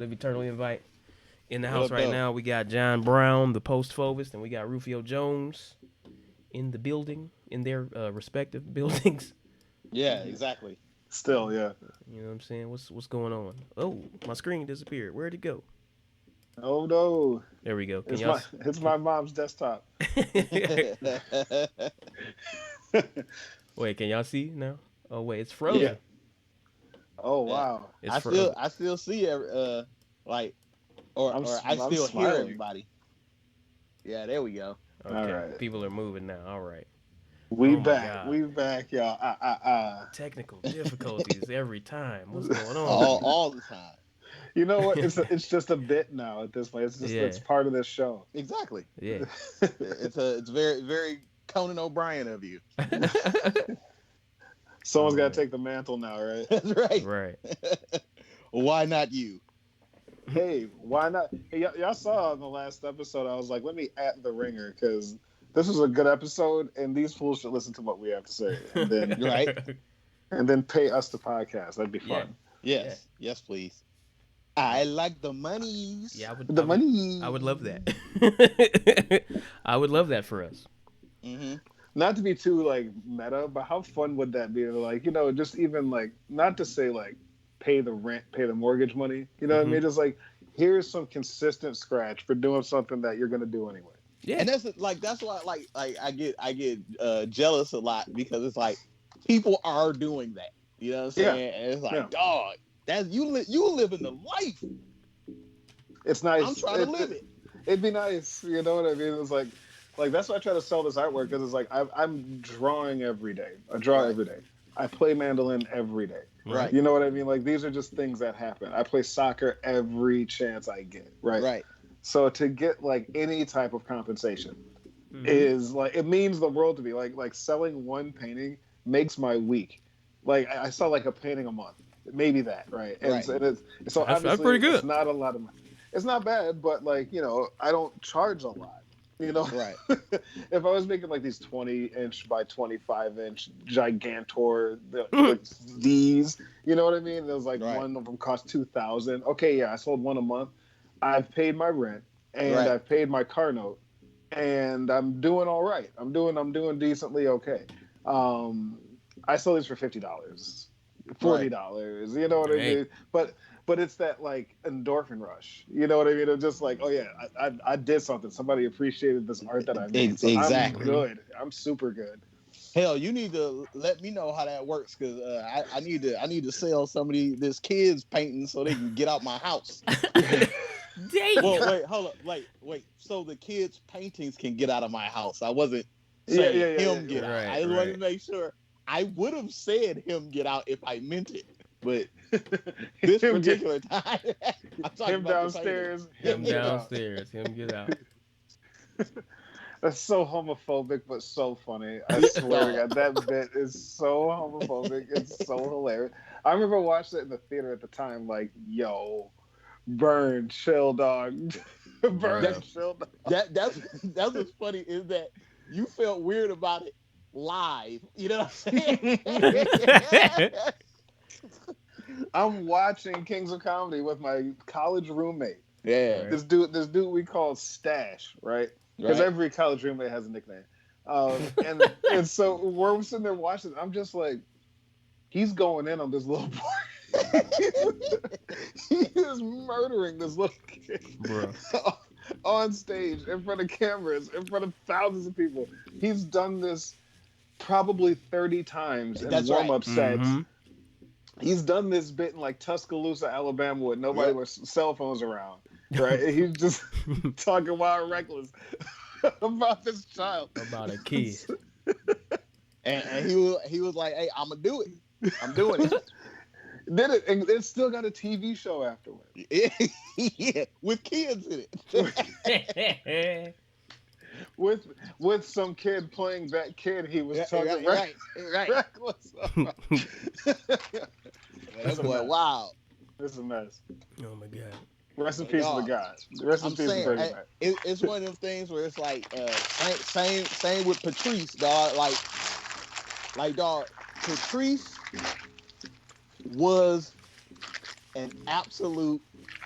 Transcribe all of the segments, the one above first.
Live eternally invite. In the What house up, right though? now, we got John Brown, the post phobist, and we got Rufio Jones in the building, in their respective buildings. Yeah, exactly. Still, yeah. You know what I'm saying? What's going on? Oh, my screen disappeared. Where'd it go? Oh no, There we go. Can it's y'all? my it's my mom's desktop. Wait, can y'all see now? Oh wait, it's Yeah. frozen. Oh Yeah. wow. It's I still frozen. I still see like or I I'm still hear smiling. everybody. Yeah, there we go. All Okay, right, people are moving now. All right. we Oh my back. God. We back, y'all. Technical difficulties every time. What's going All on? all the time. You know what? It's just a bit now at this point. Yeah. It's part of this show. Exactly. Yeah. It's very very Conan O'Brien of you. Someone's Oh, got man. to take the mantle now, right? That's right. Right. Why not you? Hey, why not? Hey, y'all saw in the last episode, I was like, let me at the ringer because this was a good episode, and these fools should listen to what we have to say, Right. and then pay us the podcast. That'd be Yeah. fun. Yes. Yes, please. I like the monies. Yeah, The money. I would love that. I would love that for us. Mm-hmm. Not to be too like meta, but how fun would that be? Like, just even like not to say like pay the rent, pay the mortgage money. You know what I mean? Just like here's some consistent scratch for doing something that you're gonna do anyway. Yeah. And that's why like I get jealous a lot because it's like people are doing that. You know what I'm saying? And it's like, dog, that's you live in the life. It's nice. I'm trying to live it. It'd be nice. You know what I mean? It's like that's why I try to sell this artwork because it's like I'm drawing every day. I draw every day. I play mandolin every day. Right. You know what I mean? Like these are just things that happen. I play soccer every chance I get. Right. Right. So to get like any type of compensation is like it means the world to me. Like selling one painting makes my week. Like I sell like a painting a month, maybe that, right? And so that's obviously pretty good. it's not a lot of money. It's not bad, but like I don't charge a lot. Right. If I was making like these 20-inch by 25-inch gigantor like these, you know what I mean? It was like one of them cost $2,000. Okay, yeah, I sold one a month. I've paid my rent and I've paid my car note, and I'm doing all right. I'm doing decently okay. I sell these for $50, $40. You know what I mean? But it's that like endorphin rush. You know what I mean? It's just like, oh yeah, I did something. Somebody appreciated this art that I made. So Exactly. I'm good. I'm super good. Hell, you need to let me know how that works because I need to sell some of this kids painting so they can get out my house. Damn. Well, wait, hold up, wait. So the kids' paintings can get out of my house. I wasn't saying him get out. I just wanted to make sure. I would have said him get out if I meant it, but this particular time, I'm talking him about downstairs. Him downstairs. Him get out. That's so homophobic, but so funny. I swear to God, that bit is so homophobic. It's so hilarious. I remember watching it in the theater at the time. Like, yo, burn, chill, dog. Burn, chill, dog. That's what's funny is that you felt weird about it live. You know what I'm saying? I'm watching Kings of Comedy with my college roommate. Yeah. This dude we call Stash, right? Because every college roommate has a nickname. And so we're sitting there watching. I'm just like, he's going in on this little boy. He is murdering this little kid, bro, on stage in front of cameras, in front of thousands of people. He's done this probably 30 times in warm-up sets. He's done this bit in like Tuscaloosa, Alabama, with nobody with cell phones around. Right? He's just talking wild reckless about this child. About a kid. and he was like, hey, I'm gonna do it. I'm doing it. Did it, and it's still got a TV show afterward. Yeah, with kids in it. with some kid playing that kid he was talking right. reckless. That's boy, wow. This is a mess. Oh my God. Rest in peace to the guys. Rest in peace to Bernie Mac. It's one of them things where it's like same with Patrice, dog. Like dog, Patrice was an absolute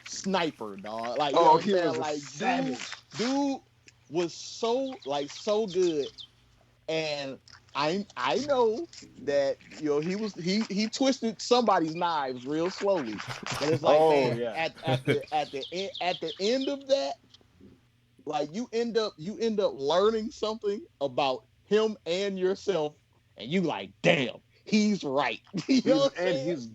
sniper, dog. Like, you know what I'm saying? Like, savage. Dude was so good, and I know that he twisted somebody's knives real slowly, but it's like, at the end of that, like you end up learning something about him and yourself, and you like, damn, he's right. He's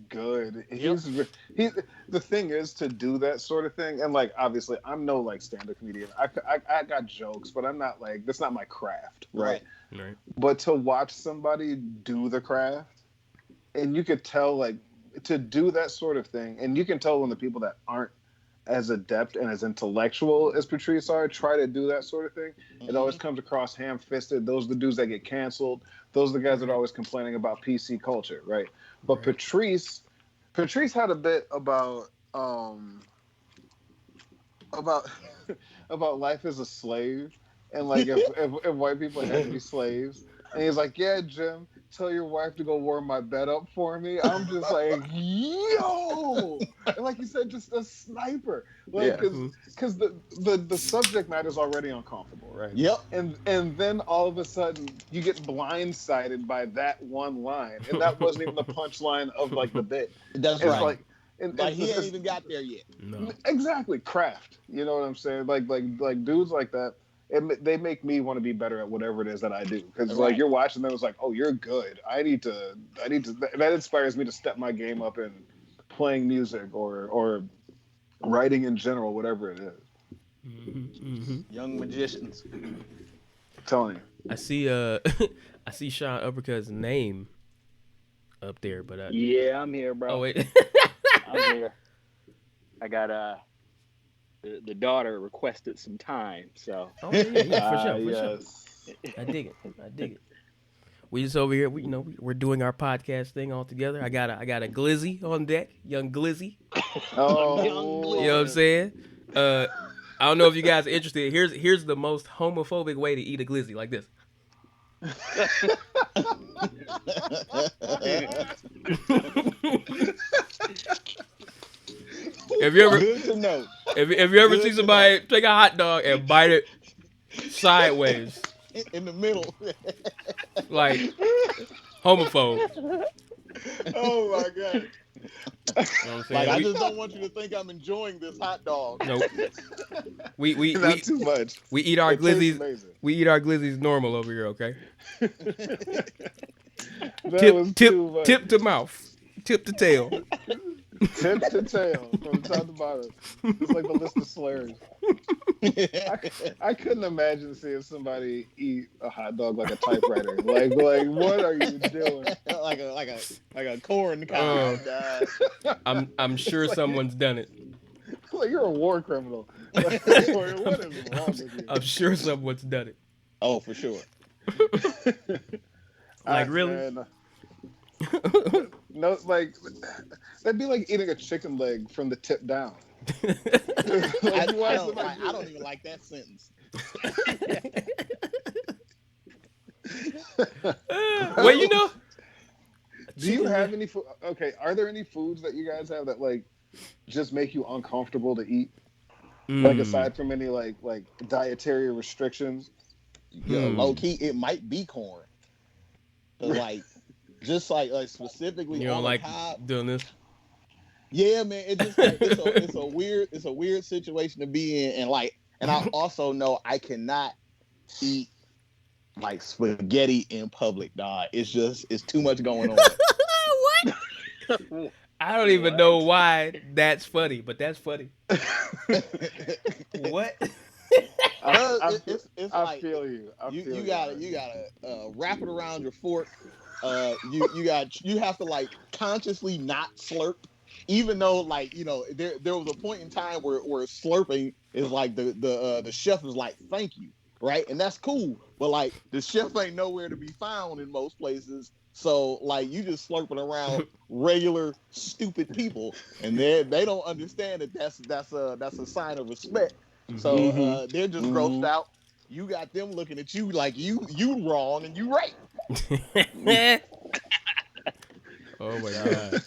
good. He the thing is to do that sort of thing, and like obviously I'm no like stand-up comedian. I got jokes, but I'm not like, that's not my craft, right? But to watch somebody do the craft, and you could tell, like, to do that sort of thing, and you can tell when the people that aren't as adept and as intellectual as Patrice are try to do that sort of thing, it always comes across ham-fisted. Those are the dudes that get canceled. Those are the guys that are always complaining about PC culture, right? But Patrice had a bit about about life as a slave, and like if white people had to be slaves. And he's like, yeah, Jim, tell your wife to go warm my bed up for me. I'm just like, yo! And like you said, just a sniper. Like, because the subject matter is already uncomfortable, right? Yep. And then all of a sudden, you get blindsided by that one line. And that wasn't even the punchline of, like, the bit. That's right. Like, like he ain't even got there yet. No. Exactly. Craft. You know what I'm saying? Like dudes like that, they make me want to be better at whatever it is that I do. Because like you're watching them, it's like, oh, you're good. I need to. That inspires me to step my game up in playing music or writing in general, whatever it is. Young magicians. I'm telling you. I see Sean Uppercut's name up there, but yeah, I'm here, bro. Oh wait, I'm here. I got the daughter requested some time, so. Oh yeah, for sure. I dig it. We just over here, we're doing our podcast thing all together. I got a glizzy on deck, young glizzy. Oh, you know what I'm saying? I don't know if you guys are interested. Here's the most homophobic way to eat a glizzy, like this. Have you ever seen somebody take a hot dog and bite it sideways in the middle, like homophobe? Oh my god! You know what I'm like, I just don't want you to think I'm enjoying this hot dog. Nope. We not too much. We eat our glizzies. We eat our glizzies normal over here, okay? Tip to mouth, tip to tail. Tip to tail, from top to bottom. It's like the list of slurs. I couldn't imagine seeing somebody eat a hot dog like a typewriter. like what are you doing? like a corn cob. I'm sure someone's done it. Like you're a war criminal. Like, what is wrong with you? I'm sure someone's done it. Oh, for sure. Like really? No, like that'd be like eating a chicken leg from the tip down. I don't even like that sentence. Well, do you have any food? Okay, are there any foods that you guys have that like just make you uncomfortable to eat? Like aside from any like dietary restrictions? Low key, it might be corn. But like. Just like specifically, you don't on like the cob. Doing this. Yeah, man, it just it's a weird situation to be in, and I also know I cannot eat like spaghetti in public, dog. It's too much going on. What? I don't even know why that's funny, but that's funny. What? I feel you. You gotta wrap it around your fork. You have to like consciously not slurp, even though there was a point in time where slurping is like the chef is like, thank you, right? And that's cool, but like the chef ain't nowhere to be found in most places, so like you just slurping around regular stupid people, and they don't understand that that's a sign of respect. So they're just grossed out. You got them looking at you like you wrong and you right. Oh my god!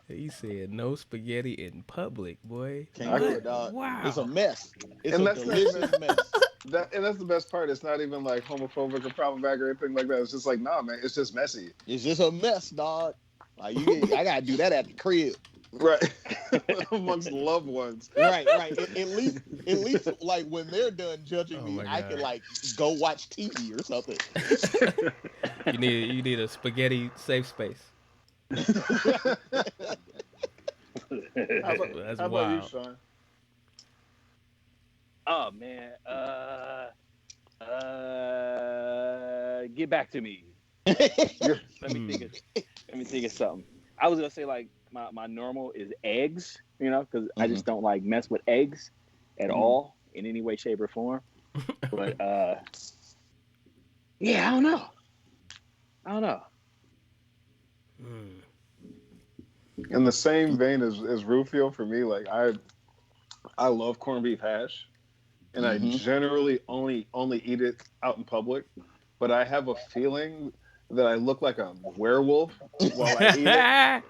He said no spaghetti in public, boy. Can't do it, dog. Wow. It's a mess. It's And a delicious mess. And that's the best part. It's not even like homophobic or problematic or anything like that. It's just like, nah, man, it's just messy. It's just a mess, dog. Like I gotta do that at the crib. Right. Amongst loved ones. Right. At least like when they're done judging me, I can like go watch TV or something. You need a spaghetti safe space. How That's about wild. you, Sean? Oh man, get back to me. Let me think of something. I was gonna say like my normal is eggs, you know, because I just don't like mess with eggs at all in any way, shape, or form. But yeah, I don't know. In the same vein as Rufio, for me, like I love corned beef hash, and I generally only eat it out in public. But I have a feeling that I look like a werewolf while I eat it.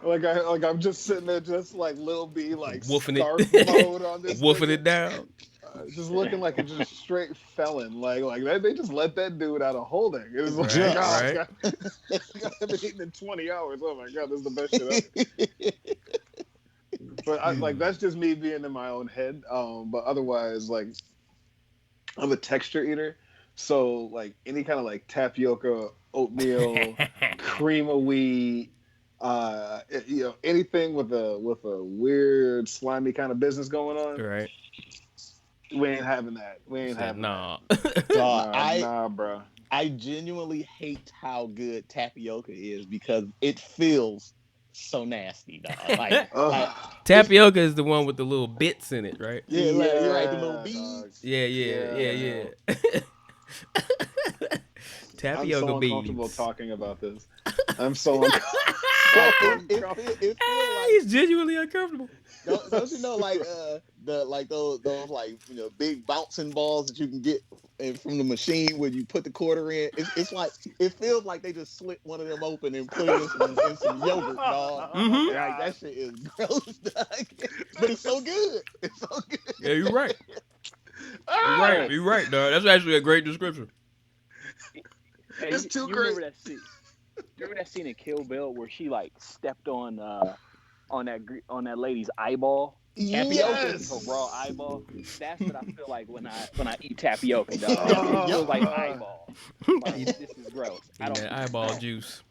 Like I'm just sitting there, just like Lil B, like Woofing scarf mode on this, woofing it down, just looking like a just straight felon. Like they just let that dude out of holding. It was like, right. I've been eating in 20 hours. Oh my god, this is the best shit ever. But like that's just me being in my own head. But otherwise, like I'm a texture eater. So like any kind of like tapioca, oatmeal, cream of wheat, you know, anything with a weird slimy kind of business going on. Right. We ain't having that. We ain't having that. Nah, bro. I genuinely hate how good tapioca is because it feels so nasty, dog. Like tapioca is the one with the little bits in it, right? Yeah, like, you're right, the little beads. Yeah. Tapioca I'm so uncomfortable beads. talking about this. I'm so uncomfortable. It feels like he's genuinely uncomfortable. Don't you know like those like, you know, big bouncing balls that you can get from the machine when you put the quarter in? It's like it feels like they just slit one of them open and put it in some yogurt, dog. Mm-hmm. Like, that shit is gross, dog. But it's so good. It's so good. Yeah, you're right. You're right, dog. That's actually a great description. Hey, It's too you great. Remember that scene in Kill Bill where she like stepped on that lady's eyeball? Tapioca is her raw eyeball. That's what I feel like when I eat tapioca, dog. It feels like eyeball. Like, this is gross. I don't eyeball juice.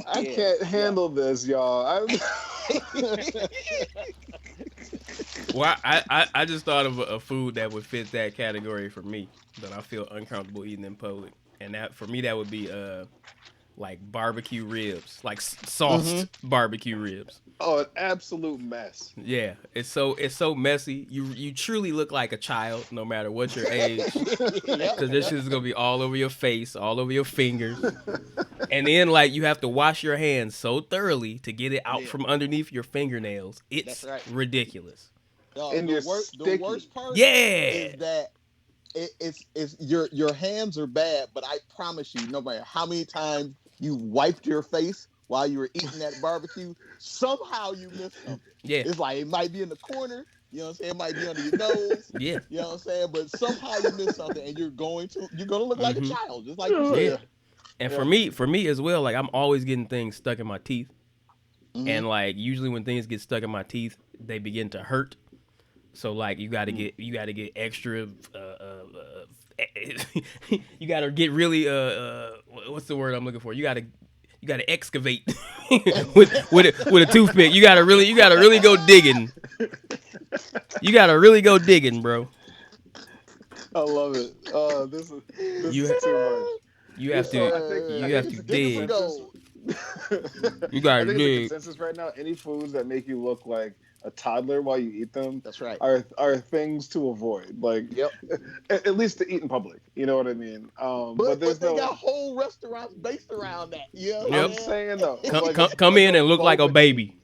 I can't handle this, y'all. Well, I just thought of a food that would fit that category for me that I feel uncomfortable eating in public, and that for me that would be like barbecue ribs, like sauced barbecue ribs. Oh, an absolute mess. Yeah, it's so messy. You truly look like a child, no matter what your age, because this shit is gonna be all over your face, all over your fingers, and then like you have to wash your hands so thoroughly to get it out from underneath your fingernails. It's ridiculous. And the worst part is that it's your hands are bad, but I promise you, no matter how many times you wiped your face while you were eating that barbecue, somehow you missed something. Yeah. It's like it might be in the corner, you know what I'm saying? It might be under your nose. Yeah. You know what I'm saying? But somehow you missed something and you're gonna look like a child, just like you said. And for me as well, like I'm always getting things stuck in my teeth. And like usually when things get stuck in my teeth, they begin to hurt. So like you gotta get extra you gotta get really what's the word I'm looking for? You gotta excavate with a toothpick. You gotta really go digging. You gotta really go digging, bro. I love it. This is too much. You have to dig. You gotta dig. The consensus right now, any foods that make you look like a toddler while you eat them, that's right, are things to avoid. Like, at least to eat in public. You know what I mean? But they got whole restaurants based around that. Yeah, you know I'm saying though. Come in and look like a baby.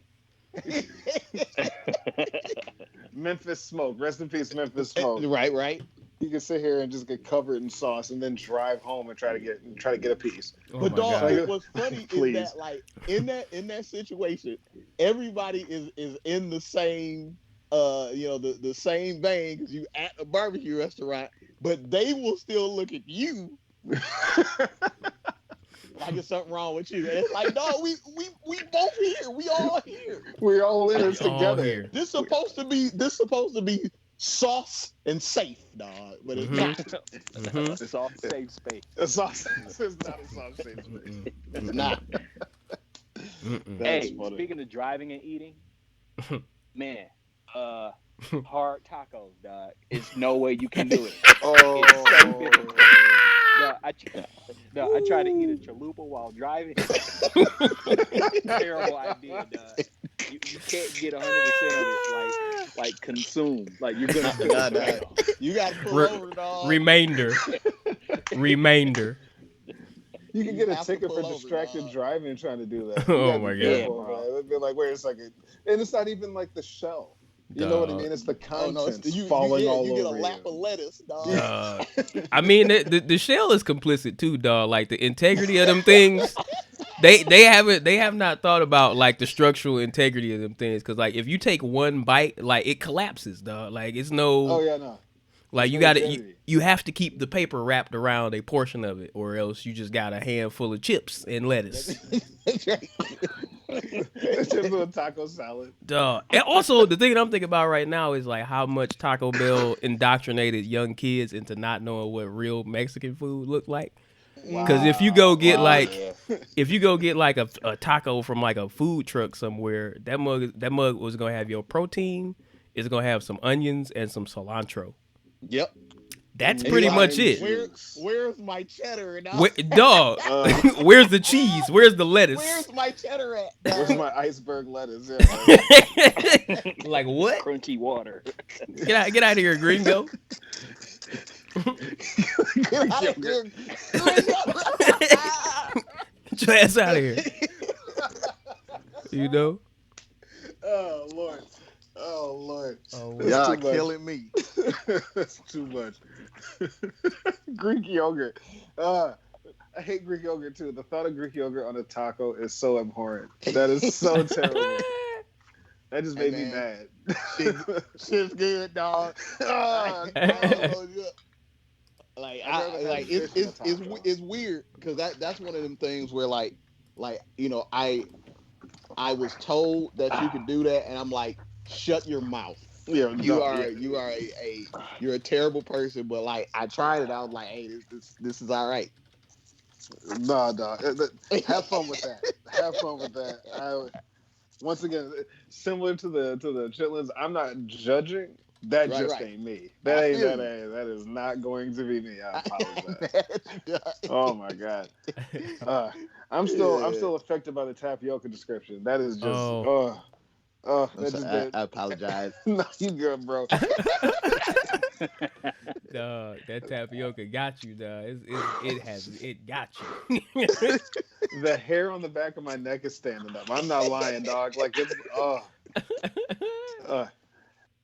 Memphis Smoke, rest in peace, Memphis Smoke. Right. You can sit here and just get covered in sauce and then drive home and try to get a piece. But dog, what's funny is that like in that situation, everybody is in the same the same vein because you at a barbecue restaurant, but they will still look at you like it's something wrong with you. And it's like, no, we both here. We all here. We're all in this together. This supposed to be sauce and safe, dog. But it's not. It's all safe space. It's not a safe space. It's not. Hey, speaking of driving and eating, man, hard tacos, dog. It's no way you can do it. I try to eat a chalupa while driving. Terrible idea, dog. You can't get 100% of it like consumed. Like you're gonna you gotta pull over, dog. Remainder. You can get a ticket for distracted driving trying to do that. Oh my god! Bro. It'd be like, wait a second, and it's not even like the shell. You know what I mean? It's the contents falling all over you. You get a lap of lettuce, dog. I mean, the shell is complicit too, dog. Like the integrity of them things, they have not thought about like the structural integrity of them things. Because like if you take one bite, like it collapses, dog. Like it's no. Oh yeah, no. Like you have to keep the paper wrapped around a portion of it, or else you just got a handful of chips and lettuce. It's just a little taco salad. Duh. And also, the thing that I'm thinking about right now is like how much Taco Bell indoctrinated young kids into not knowing what real Mexican food looked like. Because if you go get a taco from like a food truck somewhere, that mug was gonna have your protein. It's gonna have some onions and some cilantro. Yep. That's pretty much it. Where's my cheddar? Dog. Where's the cheese? Where's the lettuce? Where's my cheddar at? Where's my iceberg lettuce? Yeah. Like what? Crunchy water. Get out of here, gringo. Get out of here. Get your ass out of here. You know? Oh Lord. Oh, y'all killing me. That's too much. Greek yogurt. I hate Greek yogurt too. The thought of Greek yogurt on a taco is so abhorrent. That is so terrible. That just made me mad. Shit's good, dog. It's weird because that's one of them things where like I was told that you could do that, and I'm like, shut your mouth. Yeah, you're a terrible person. But like, I tried it. I was like, hey, this is all right. No. Have fun with that. Once again, similar to the chitlins, I'm not judging. That ain't me. That is not going to be me. I apologize. Oh my god. I'm still affected by the tapioca description. That is just I apologize. No, you good, bro. Dog, that tapioca got you, dog. It got you. The hair on the back of my neck is standing up. I'm not lying, dog. Like it's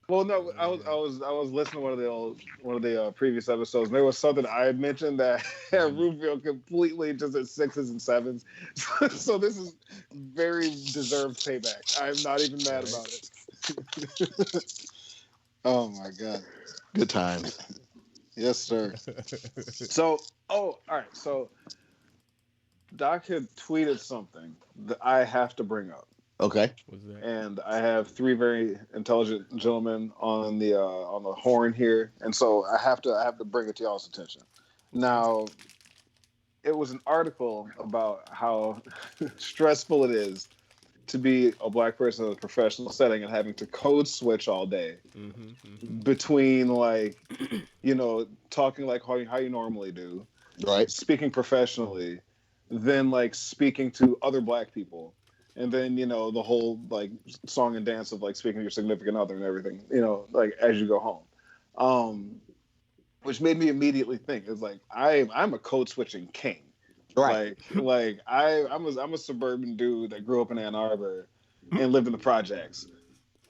Well, no, I was listening to one of the previous episodes, and there was something I had mentioned that had Rufio completely just at 6s and 7s. So this is very deserved payback. I'm not even mad about it. Oh my god, good times. Yes, sir. So, all right. So, Doc had tweeted something that I have to bring up. Okay. And I have 3 very intelligent gentlemen on the horn here, and so I have to bring it to y'all's attention. Now, it was an article about how stressful it is to be a black person in a professional setting and having to code switch all day between talking like how you normally do, right? Speaking professionally, then like speaking to other black people. And then, the whole, like, song and dance of, like, speaking to your significant other and everything, like, as you go home. Which made me immediately think, it's like, I'm a code-switching king. Right. I'm a suburban dude that grew up in Ann Arbor and lived in the projects.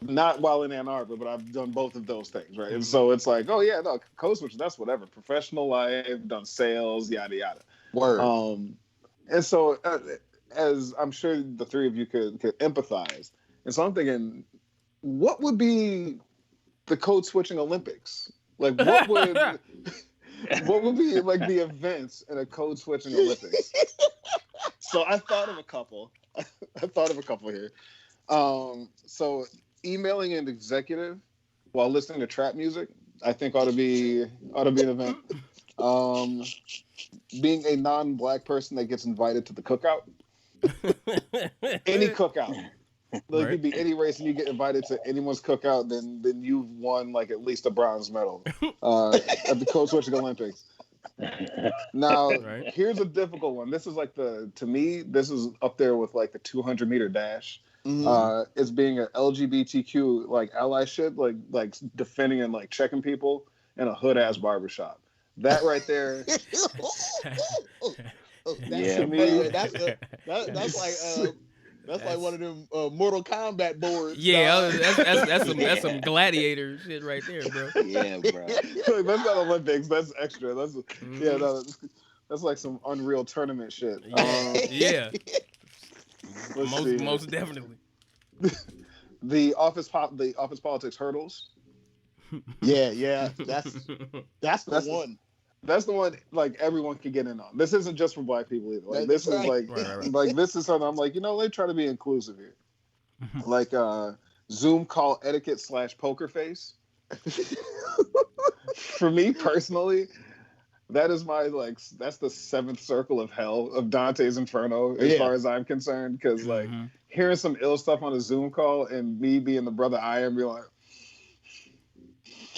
Not while in Ann Arbor, but I've done both of those things, right? And so it's like, oh, yeah, no, code switching, that's whatever. Professional life, done sales, yada, yada. Word. And so... as I'm sure the 3 of you could empathize, And so I'm thinking, what would be the code switching Olympics? Like, what would be like the events in a code switching Olympics? So I thought of a couple. Here. So emailing an executive while listening to trap music, I think ought to be an event. Being a non-black person that gets invited to the cookout, any cookout. Like, it could be any race, and you get invited to anyone's cookout, then you've won like at least a bronze medal at the code switching Olympics. Now, here's a difficult one. This is like to me, this is up there with like the 200-meter dash. It's being an LGBTQ like ally shit, like defending and like checking people in a hood ass barbershop. That right there. That's like one of them Mortal Kombat boards. Yeah, that's some gladiator shit right there, bro. Yeah, bro. That's not Olympics. That's extra. That's like some Unreal Tournament shit. Yeah. Most definitely. The office politics hurdles. Yeah. That's the one. That's the one like everyone can get in on. This isn't just for black people either. Like, this is like this is something I'm like, they try to be inclusive here. Like Zoom call etiquette / poker face. For me personally, that is that's the 7th circle of hell of Dante's Inferno as far as I'm concerned. Because like hearing some ill stuff on a Zoom call and me being the brother I am, be like.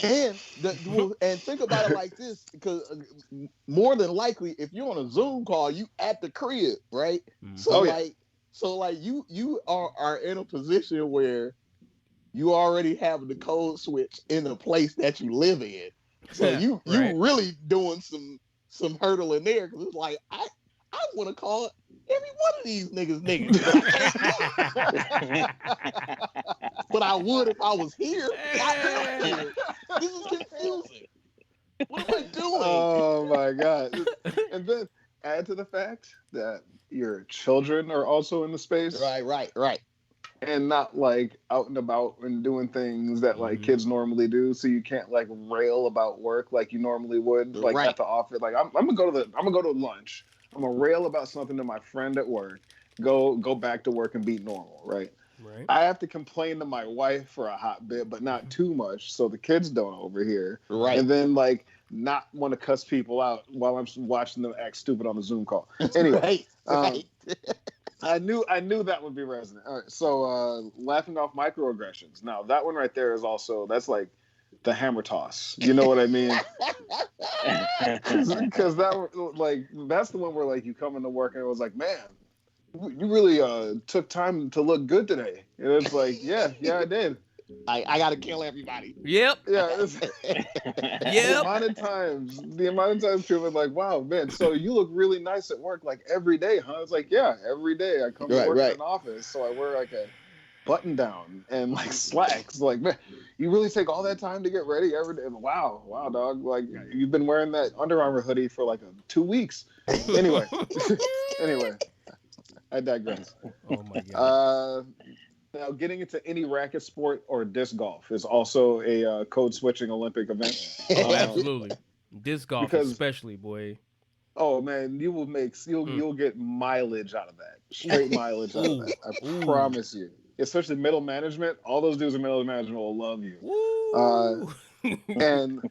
And think about it like this, because more than likely, if you're on a Zoom call, you at the crib, right? So you are in a position where you already have the code switch in the place that you live in. So you really doing some hurdling there, because it's like I want to call every one of these niggas. But I would if I was here. This is confusing. What am I doing? Oh my God. And then add to the fact that your children are also in the space. Right. And not like out and about and doing things that like kids normally do. So you can't like rail about work like you normally would, like at the office. Like I'm gonna go to lunch. I'm gonna rail about something to my friend at work. Go back to work and be normal, right? Right. I have to complain to my wife for a hot bit, but not too much, so the kids don't overhear. Right. And then like not want to cuss people out while I'm watching them act stupid on the Zoom call. Anyway, right. I knew that would be resonant. All right, so laughing off microaggressions. Now that one right there is also that's like the hammer toss. You know what I mean? Because that's the one where like you come into work and it was like, man, you really took time to look good today. And it's like, yeah, I did. I gotta kill everybody. Yep. Yeah. Yep. The amount of times people are like, wow, man, so you look really nice at work like every day, huh? It's like, yeah, every day I come to work in an office, so I wear like a button down and like slacks. Like, man, you really take all that time to get ready every day. Wow, dog. Like, you've been wearing that Under Armour hoodie for like 2 weeks. Anyway, I digress. Oh my God. Now, getting into any racket sport or disc golf is also a code switching Olympic event. Oh, absolutely. Disc golf, especially, boy. Oh man, you'll get mileage out of that. Straight mileage out of that. I promise you. Especially middle management. All those dudes in middle management will love you. And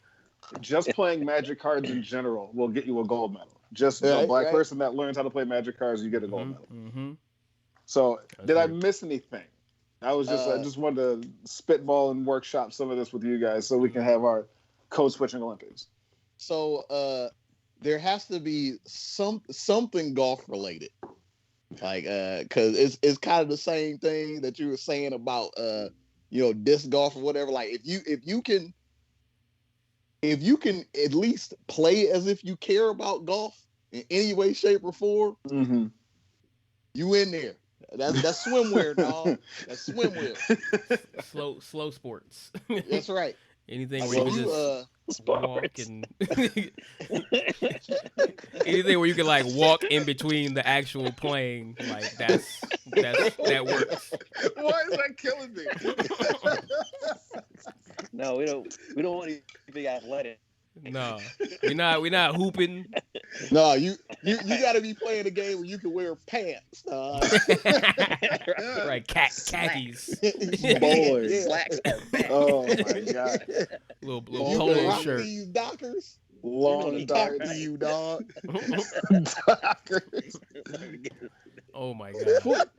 just playing Magic cards in general will get you a gold medal. Just a black person that learns how to play Magic cards, you get a gold medal. Mm-hmm. So, did I miss anything? I just wanted to spitball and workshop some of this with you guys so we can have our code switching Olympics. So, there has to be something golf related, like because it's kind of the same thing that you were saying about disc golf or whatever. Like if you can at least play as if you care about golf in any way, shape, or form, you in there. That's swimwear, dog. That's swimwear. Slow sports. That's right. Anything where you just walk and anything where you can like walk in between the actual playing, like That works. Why is that killing me? No, we don't want anything athletic. No, we're not hooping. No, you got to be playing a game where you can wear pants. Right, khakis. Boy, Slacks are back. oh my god, little You polo can rock shirt. these Dockers. long Talk dark to you, dog. Dockers. Oh my god.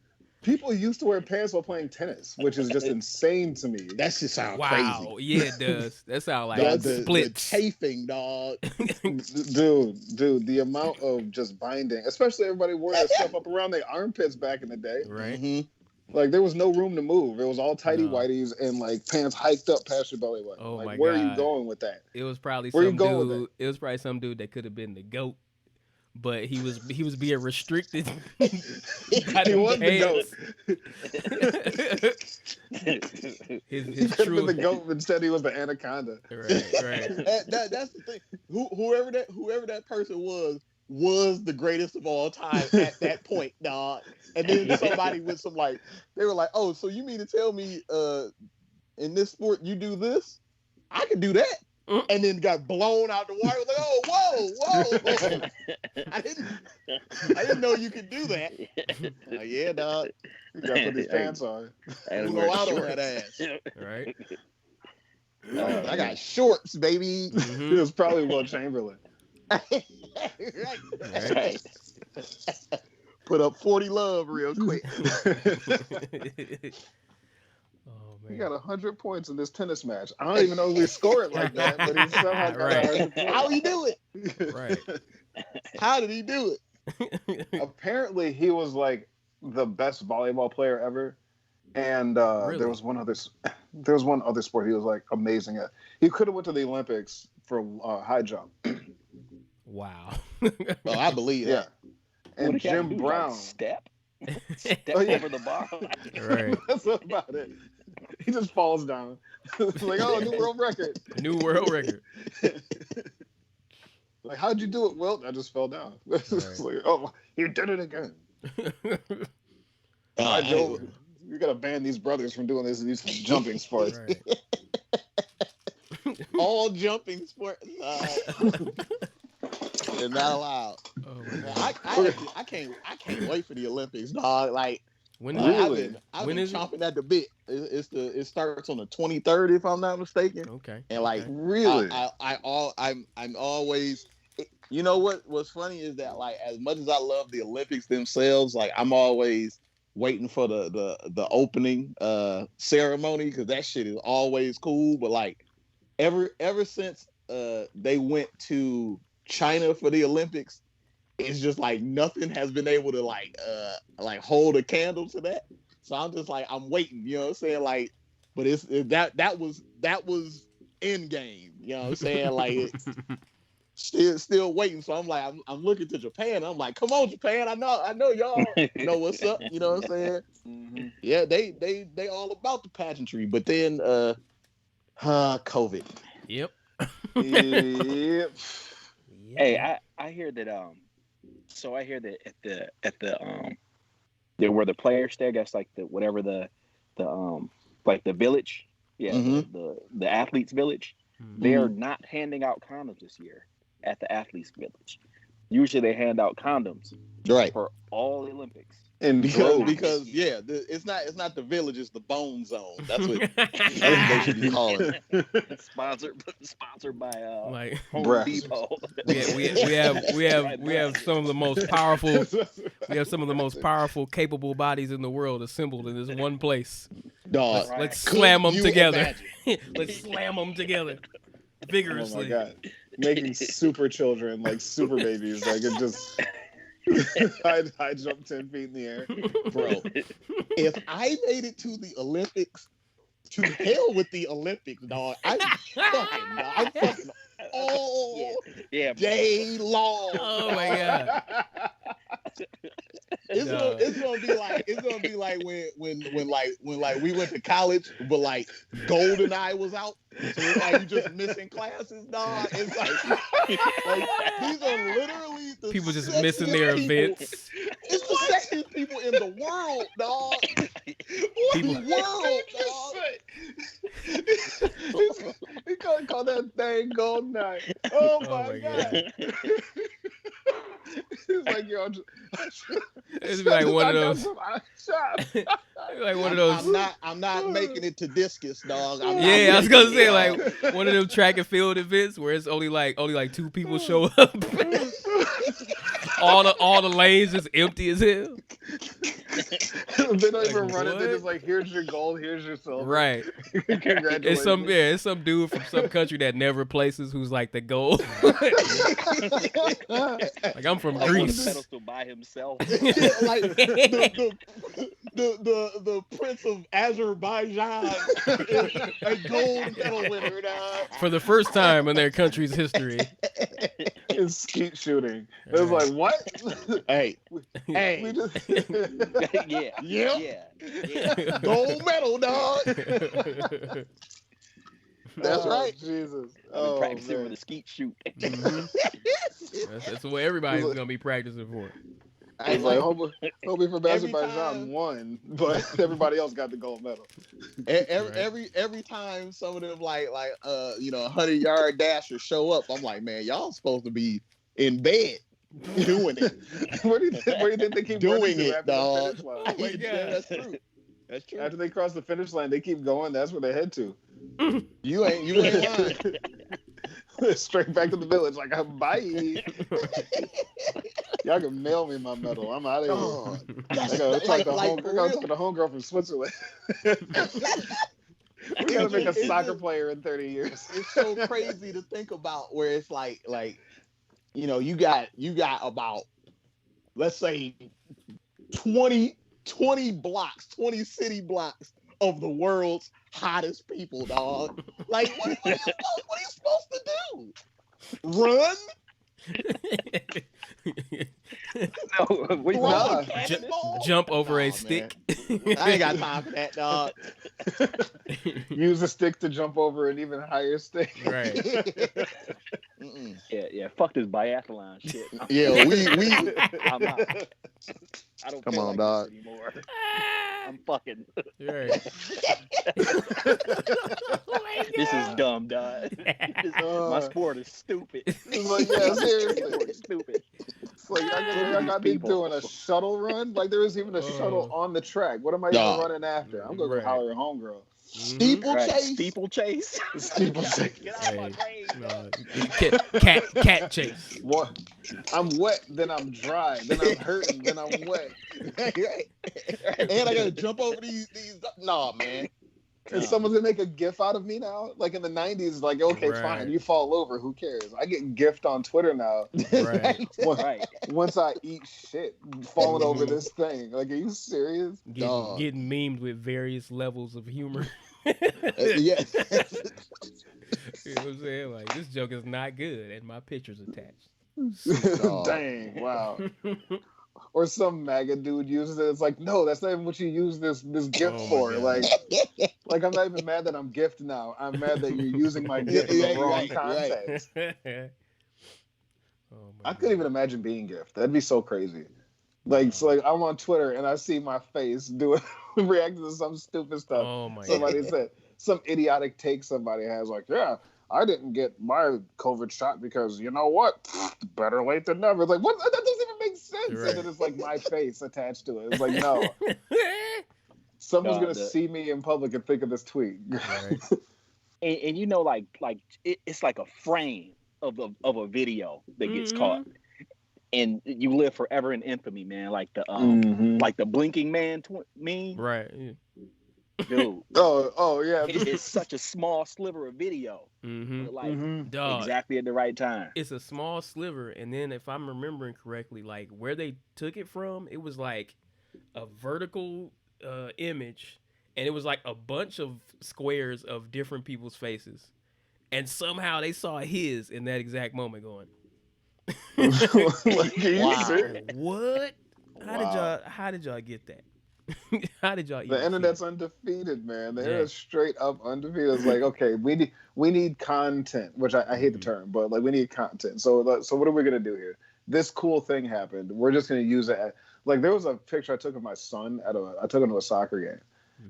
People used to wear pants while playing tennis, which is just insane to me. That shit sounds Wow. crazy. Yeah, it does. That sounds like The splits. chafing, dog. Dude, the amount of just binding, especially everybody wore that stuff up around their armpits back in the day. Right. Mm-hmm. Like there was no room to move. It was all tighty No. whities and like pants hiked up past your belly button. Oh like, my where are you God. going with that? It was probably Where you some going with dude. It was probably some dude that could have been the GOAT, but he was being restricted. By He was the pants. His He could have true. been the goat, but instead he was the anaconda. Right. That's the thing. Whoever that person was the greatest of all time at that point, dog. And then somebody with some they were like, oh, so you mean to tell me in this sport you do this? I can do that. And then got blown out the water. Like, oh, whoa. I didn't know you could do that. Yeah, dog. You gotta put these pants on. You go out on that ass. Right. I got shorts, baby. It was probably Will Chamberlain. Right. Put up 40 love real quick. Oh He man. got 100 points in this tennis match. I don't even know if we score it like that, but he somehow got Right. 100 points. How he do it? Right. How did he do it? Apparently, he was like the best volleyball player ever, and Really? there was one other sport he was like amazing at. He could have went to the Olympics for high jump. Wow. Oh, I believe Yeah, that. and What Jim do? Brown. Like step Oh, yeah. over the bar. Right. That's about it. He just falls down. It's like, oh, new world record. New world record. Like, how'd you do it, Wilt? I just fell down. It's like, oh, you did it again. Joe, you gotta ban these brothers from doing these jumping sports. Right. All jumping sports they're not allowed. Oh, my Man, God. I can't wait for the Olympics, dog. Like, When Really? I've When been is it? chomping at the bit. It starts on the 23rd, if I'm not mistaken. Okay. And like, Okay. Really? I'm always. You know what's funny is that, like, as much as I love the Olympics themselves, like, I'm always waiting for the opening ceremony, because that shit is always cool. But like, ever since they went to China for the Olympics, it's just like nothing has been able to like hold a candle to that. So I'm just like, I'm waiting, you know what I'm saying? Like, but that was end game, you know what I'm saying? Like, still waiting. So I'm like, I'm looking to Japan. I'm like, come on, Japan, I know y'all know what's up, you know what I'm saying? Mm-hmm. Yeah, they all about the pageantry, but then COVID. Yep. Yep. Hey, I hear that so I hear that at the where the players stay, I guess, like the whatever the like the village, yeah, Mhm. the athletes village, they are not handing out condoms this year at the athletes village. Usually they hand out condoms Right. for all the Olympics. And Because it's not the village, it's the bone zone. That's what they should be calling it. Sponsored by Like Home Breast. Depot. we have some of the most powerful capable bodies in the world assembled in this one place. Dog. Right. Let's Could slam them you together. imagine? Let's slam them together Oh my vigorously. god, making super children like super babies, like it just. I jumped 10 feet in the air. Bro, if I made it to the Olympics, to hell with the Olympics, dog. I'm fucking all Yeah. day long. Oh my god. It's gonna be like when we went to college, but like GoldenEye was out, so it's like you just missing classes, dog. It's like these are literally the People just sexiest missing their people. events. It's the sexiest people in the world, dog. People, the world, dog. He call that thing Gold Night. Oh my god. He's like, yo, it's like one of those. Like one of those. I'm not making it to discus, dog. I was gonna say like one of them track and field events where it's only like 2 people show up. all the lanes is empty as hell. They don't even run it. They're just like, here's your gold, here's your silver. Right. Congratulations. It's some dude from some country that never places who's like the gold. Like I'm from Greece. Pedestal by himself. Like the Prince of Azerbaijan is a gold medal winner for the first time in their country's history. It's skeet shooting. It was like, what? Hey. We just... yeah. Gold medal, dog. That's right. Jesus. I've been practicing for the skeet shoot. Mm-hmm. That's what everybody's gonna be practicing for. I was like, hopefully for Azerbaijan won, but everybody else got the gold medal. Every time some of them like 100-yard dashers show up, I'm like, man, y'all supposed to be in bed doing it. Where do you think they keep doing it, dog? Oh my God. That's true. That's true. After they cross the finish line, they keep going. That's where they head to. You ain't lying. Straight back to the village, like, bye. Y'all can mail me my medal. I'm out of here. Oh, I gotta talk to the homegirl from Switzerland. We gotta make a soccer player in 30 years. It's so crazy to think about where it's like you got about, let's say 20 blocks, 20 city blocks of the world's hottest people, dog. Like, what are you supposed to do? Run? No, jump over a stick. I ain't got time for that, dog. Use a stick to jump over an even higher stick. Right. Yeah. Fuck this biathlon shit. I'm not. I don't. Come feel on, like dog. this anymore. I'm fucking. Right. This is dumb, dog. My sport is stupid. Like, yeah, seriously. Stupid. It's like, I got me doing a shuttle run. Like, there was even a shuttle on the track. What am I even running after? I'm going to holler at homegirl. Steeplechase. Steeplechase. Steeplechase. Get out of my way. Cat chase. What? I'm wet, then I'm dry, then I'm hurting, then I'm wet. And I gotta jump over these. Nah, man. And someone's gonna make a GIF out of me now? Like in the 90s, like, okay, fine, you fall over, who cares? I get GIFed on Twitter now. Right. Once I eat shit, falling over this thing. Like, are you serious? Getting memed with various levels of humor. Yes. You know what I'm saying? Like, this joke is not good, and my picture's attached. Dang, wow. Or some MAGA dude uses it. It's like, no, that's not even what you use this gift for. Like, I'm not even mad that I'm gift now. I'm mad that you're using my gift in the wrong context. I couldn't even imagine being gift. That'd be so crazy. Like, so like I'm on Twitter and I see my face reacting to some stupid stuff. Oh my Somebody said some idiotic take somebody has, like, yeah, I didn't get my COVID shot because, you know what? Better late than never. It's like, what? That doesn't even make sense. Right. And then it's like my face attached to it. It's like, no. Someone's going to see me in public and think of this tweet. Right. And you know, like it's like a frame of a video that gets caught. And you live forever in infamy, man. Like the like the blinking man meme. Right. Yeah. Dude. Oh yeah. It's such a small sliver of video. But like exactly at the right time. It's a small sliver, and then if I'm remembering correctly, like where they took it from, it was like a vertical image, and it was like a bunch of squares of different people's faces, and somehow they saw his in that exact moment going. Like, What? How did y'all get that? How did y'all? The internet's undefeated, man. The internet's straight up undefeated. It's like, okay, we need content, which I hate the term, but like we need content. So what are we gonna do here? This cool thing happened. We're just gonna use it. Like there was a picture I took of my son I took him to a soccer game,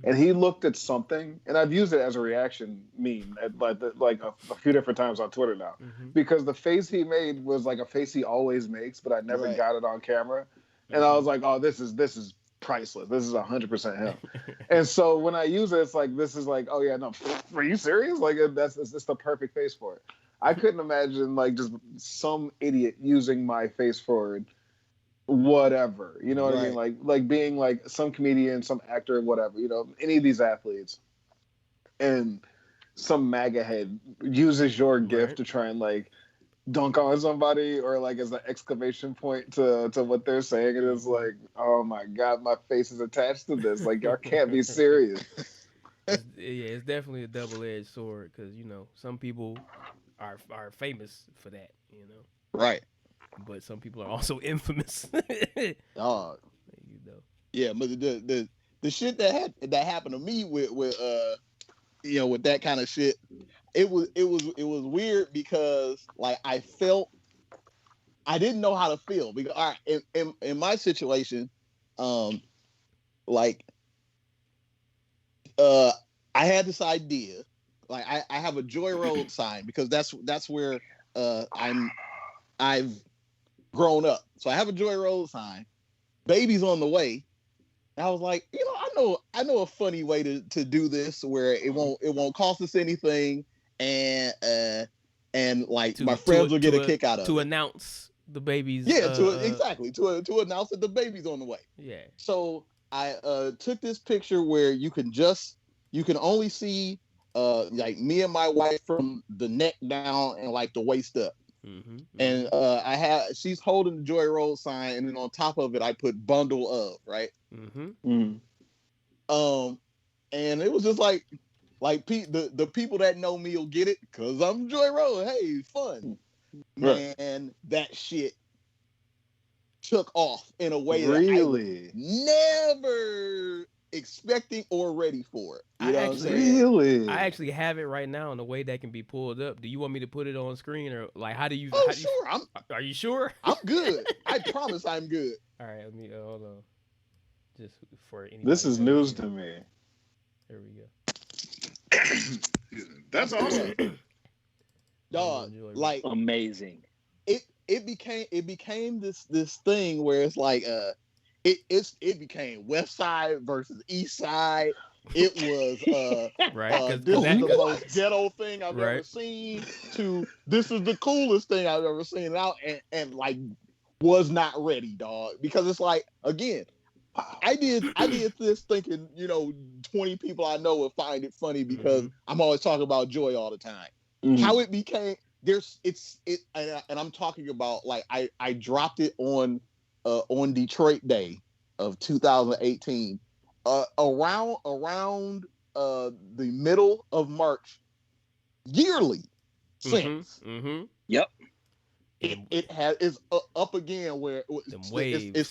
and he looked at something, and I've used it as a reaction meme like a few different times on Twitter now, because the face he made was like a face he always makes, but I never got it on camera, and I was like, oh, this is priceless. This is 100% him. And so when I use it, it's like, this is like, oh yeah, no, are you serious? Like it's the perfect face for it. I couldn't imagine like just some idiot using my face for whatever, you know what I mean? Like being like some comedian, some actor, whatever, you know, any of these athletes, and some MAGA head uses your gift to try and like dunk on somebody or like as an exclamation point to what they're saying. And it's like, oh my God, my face is attached to this. Like, y'all can't be serious. It's definitely a double-edged sword because, you know, some people are famous for that, you know. Right. But some people are also infamous. Dog. You know. Yeah, but the shit that happened to me with you know, with that kind of shit, it was weird because like I didn't know how to feel because all right, in my situation, like I had this idea, like I have a Joy Road sign because that's where I've grown up. So I have a Joy Road sign. Baby's on the way. And I was like, you know, I know a funny way to do this where it won't cost us anything, and like my friends will get a kick out of it. To announce the baby's to announce that the baby's on the way. Yeah. So I took this picture where you can only see like me and my wife from the neck down and like the waist up. And she's holding the Joy Road sign, and then on top of it I put bundle of, right? And it was just like the people that know me will get it because I'm Joy Road. Hey, fun. Man, that shit took off in a way that I was never expecting or ready for it. You know what I'm saying? I actually have it right now in a way that can be pulled up. Do you want me to put it on screen or like how do you? Sure. Are you sure? I'm good. I promise I'm good. All right, let me hold on. Just for any. This is news to me. There we go. That's awesome. Dog, like amazing. It became this thing where it's like it became West Side versus East Side. It was right. This is the most ghetto thing I've ever seen. To this is the coolest thing I've ever seen. And like was not ready, dog, because it's like again. I did this thinking, you know, 20 people I know would find it funny because I'm always talking about Joy all the time. How it became and I'm talking about like I dropped it on Detroit Day of 2018, around the middle of March, yearly since. Yep. It's up again where it's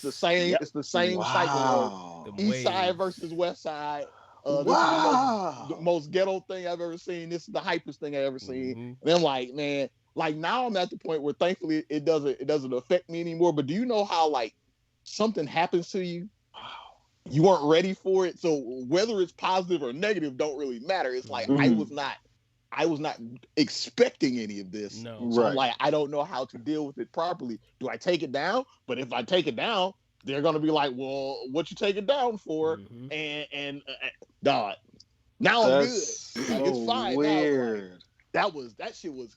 the same. It's the same cycle of East Side versus West Side. This is the most ghetto thing I've ever seen. This is the hypest thing I've ever seen. And I'm like, man, like now I'm at the point where thankfully it doesn't affect me anymore. But do you know how like something happens to you? You weren't ready for it. So whether it's positive or negative don't really matter. It's like I was not expecting any of this. No. So I'm like, I don't know how to deal with it properly. Do I take it down? But if I take it down, they're going to be like, well, what you take it down for? And dog, now I'm good. So like, it's fine. Weird. Now, like, that shit was,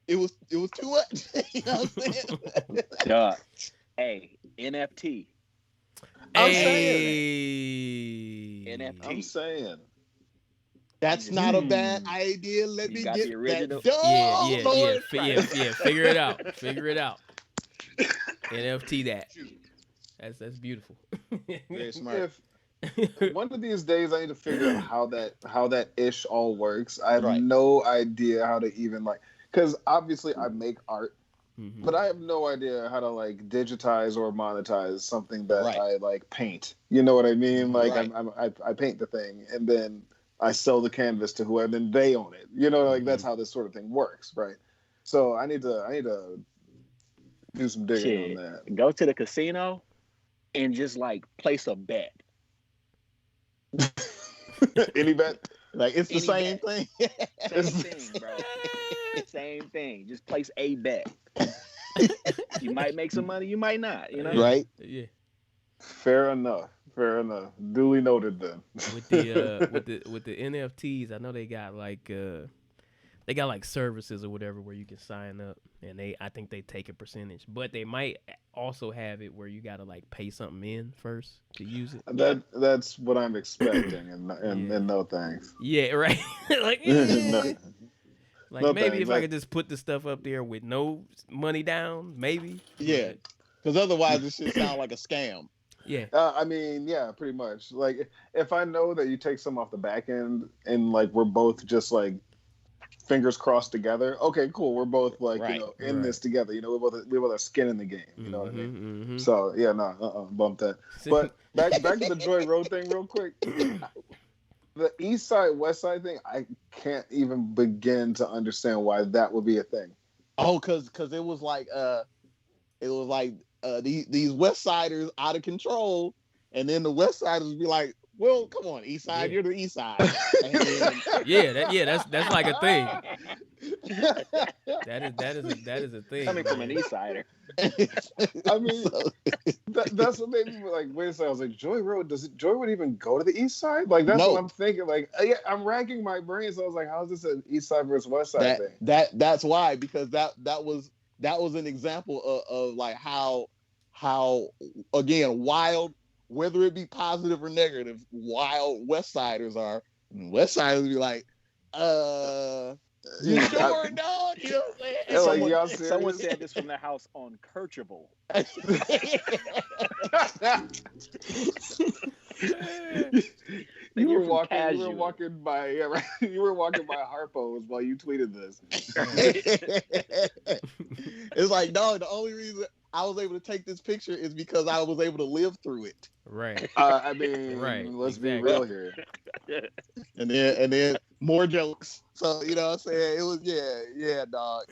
it was too much. You know what I'm saying? Dog. Hey, NFT. I'm saying. NFT. I'm saying. That's not a bad idea. Let me get the original. That. Yeah. Figure it out. NFT that. That's beautiful. Very smart. One of these days I need to figure out how that ish all works. I have no idea how to even like, because obviously I make art, but I have no idea how to like digitize or monetize something that I like paint. You know what I mean? Like I paint the thing and then I sell the canvas to whoever, and they own it. You know, like that's how this sort of thing works, right? So I need to do some digging on that. Go to the casino, and just like place a bet. Any bet? Like it's the Any same bet. thing. Same thing, bro. Same thing. Just place a bet. You might make some money, you might not. You know, right? Yeah. Fair enough. Duly noted then. With the with the NFTs, I know they got like services or whatever where you can sign up, and I think they take a percentage, but they might also have it where you gotta like pay something in first to use it. That's what I'm expecting, and no thanks. Yeah, right. Like, No, like no maybe thanks. if I could just put the stuff up there with no money down, maybe. Yeah, because otherwise this shit sound like a scam. Yeah. I mean, yeah, pretty much. Like, if I know that you take some off the back end, and like we're both just like fingers crossed together. Okay, cool. We're both like in this together. You know, we both have skin in the game. You know what I mean? Mm-hmm. So yeah, bump that. But back to the Joy Road thing, real quick. The East Side West Side thing, I can't even begin to understand why that would be a thing. Oh, because it was like these West Siders out of control, and then the West Siders be like, well, come on, East Side, you're the East Side. That's like a thing. That is a thing. Coming from an East Sider. I mean, that's what made me like, wait a second. I was like, Joy Road, does Joy Road even go to the East Side? Like, that's what I'm thinking. Like, I'm racking my brain. So I was like, how is this an East Side versus West Side thing? That's why, because that was an example of like how again, wild, whether it be positive or negative, wild West Siders are. West Siders be like, you sure, dog? You know what I'm saying? Someone said this from their house on Kirchable. You were walking by Harpo's while you tweeted this. It's like, dog, the only reason I was able to take this picture is because I was able to live through it. Right. I mean, let's be real here. And then more jokes. So, you know what I'm saying? It was dog.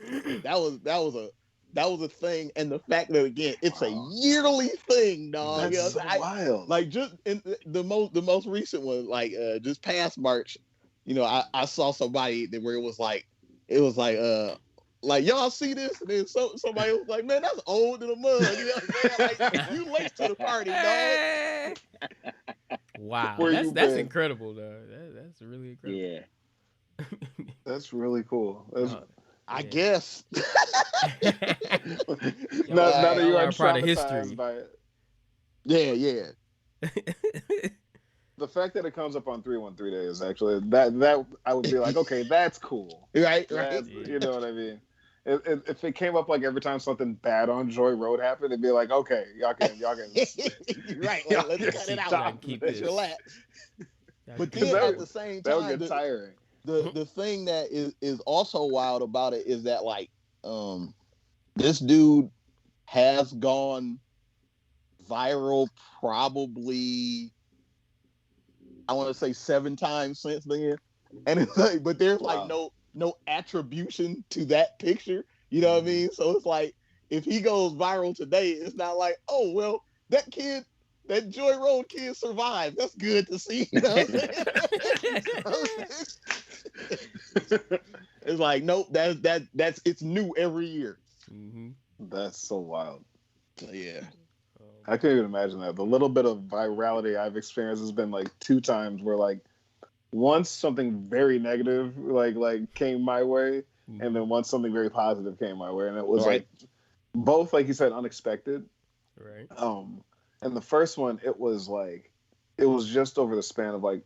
That was a thing, and the fact that again, it's a yearly thing, dog. That's so wild. Like just in the most recent one, like just past March, you know, I saw somebody where it was like y'all see this, and then somebody was like, man, that's old in the mud. You know what I'm saying? Like, you late to the party, dog. Wow, that's incredible, though. That's really incredible. Yeah, that's really cool. I guess. now that you are part of history by it. Yeah. The fact that it comes up on 313 Day is actually that I would be like, okay, that's cool. Right. You know what I mean? If it came up like every time something bad on Joy Road happened, it'd be like, okay, y'all can right. Well, let's cut it out. Keep this. Relax. But then at the same time, that would get tiring. The thing that is also wild about it is that like this dude has gone viral probably, I want to say 7 times since then, and it's like, but there's like no attribution to that picture, you know what I mean? So it's like, if he goes viral today, it's not like, oh well, that Joy Road kid survived. That's good to see. You know what I'm saying? It's like, nope, that's it's new every year. Mm-hmm. That's so wild. Yeah. I can't even imagine that. The little bit of virality I've experienced has been like 2 times where like once something very negative like came my way, and then once something very positive came my way, and it was like both, like you said, unexpected. Right. And the first one, it was just over the span of like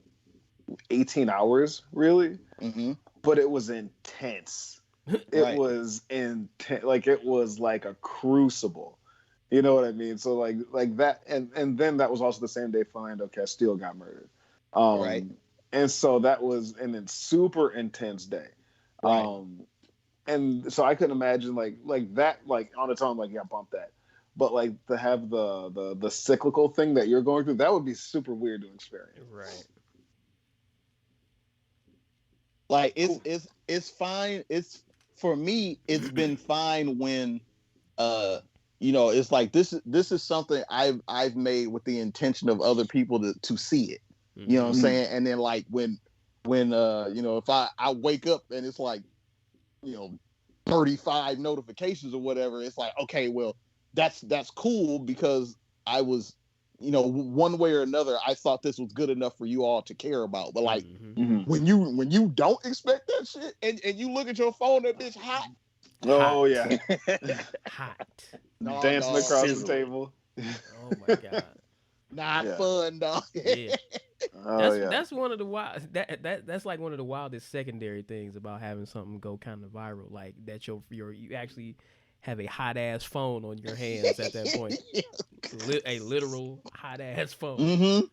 18 hours, really. Mm-hmm. But it was intense. It was intense. Like, it was like a crucible. You know what I mean? So like that, and then that was also the same day Philando Castile got murdered. Right. And so that was an super intense day. Right. And so I couldn't imagine like that, like on its own, like, yeah, bump that. But like to have the cyclical thing that you're going through, that would be super weird to experience. Right. Like it's fine. It's, for me, it's been fine when it's like this is something I've made with the intention of other people to see it. You know what I'm saying? And then like when if I wake up and it's like 35 notifications or whatever, it's like, okay, well, that's cool because I was, one way or another, I thought this was good enough for you all to care about. But like when you don't expect that shit and you look at your phone, that bitch hot. Oh yeah, hot. Dancing across the table. Oh my god. Not fun, dog. Yeah. That's one of the wild that's like one of the wildest secondary things about having something go kind of viral, like that you actually have a hot ass phone on your hands at that point. A literal hot ass phone.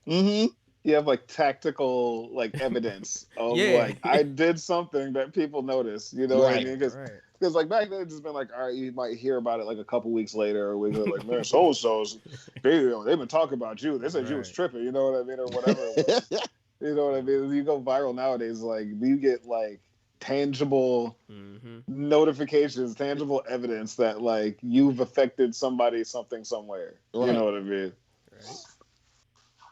You have like tactical like evidence of like I did something that people notice. You know what I mean? Because like back then it's just been like, all right, you might hear about it like a couple weeks later, or we go like, man, so-and-so's they've been talking about you. They said you was tripping, you know what I mean, or whatever. You know what I mean? You go viral nowadays, like you get like tangible notifications, tangible evidence that like you've affected somebody, something, somewhere. Right. You know what I mean? Right.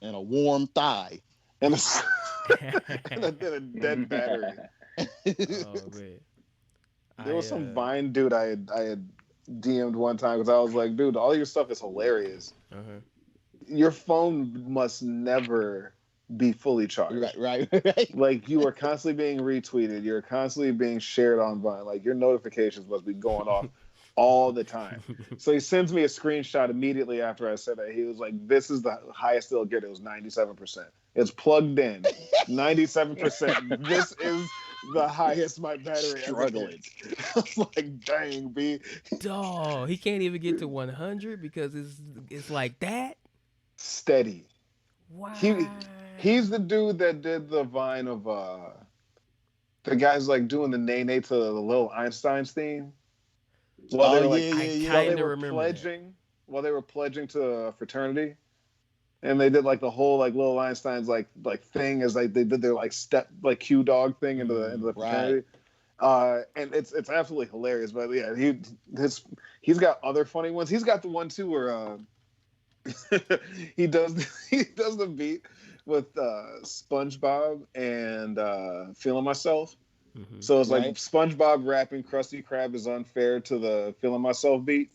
And a warm thigh. And a dead battery. Oh man. There was some Vine dude I had DM'd one time because I was like, dude, all your stuff is hilarious. Your phone must never be fully charged. Right. Like you are constantly being retweeted. You're constantly being shared on Vine. Like your notifications must be going off all the time. So he sends me a screenshot immediately after I said that. He was like, this is the highest it'll get. It was 97%. It's plugged in. 97%. This is the highest my battery struggling. I was like, dang, B. Dog, he can't even get to 100 because it's like that? Steady. Wow. He's the dude that did the Vine of the guys like doing the nay to the little Einstein's theme. While they were pledging to a fraternity. And they did like the whole like little Einstein's like thing as like they did their like step like Q dog thing into the fraternity. And it's absolutely hilarious. But yeah, he's got other funny ones. He's got the one too where he does the beat with SpongeBob and Feeling Myself. So it's like SpongeBob rapping Krusty Krab is unfair to the Feeling Myself beat.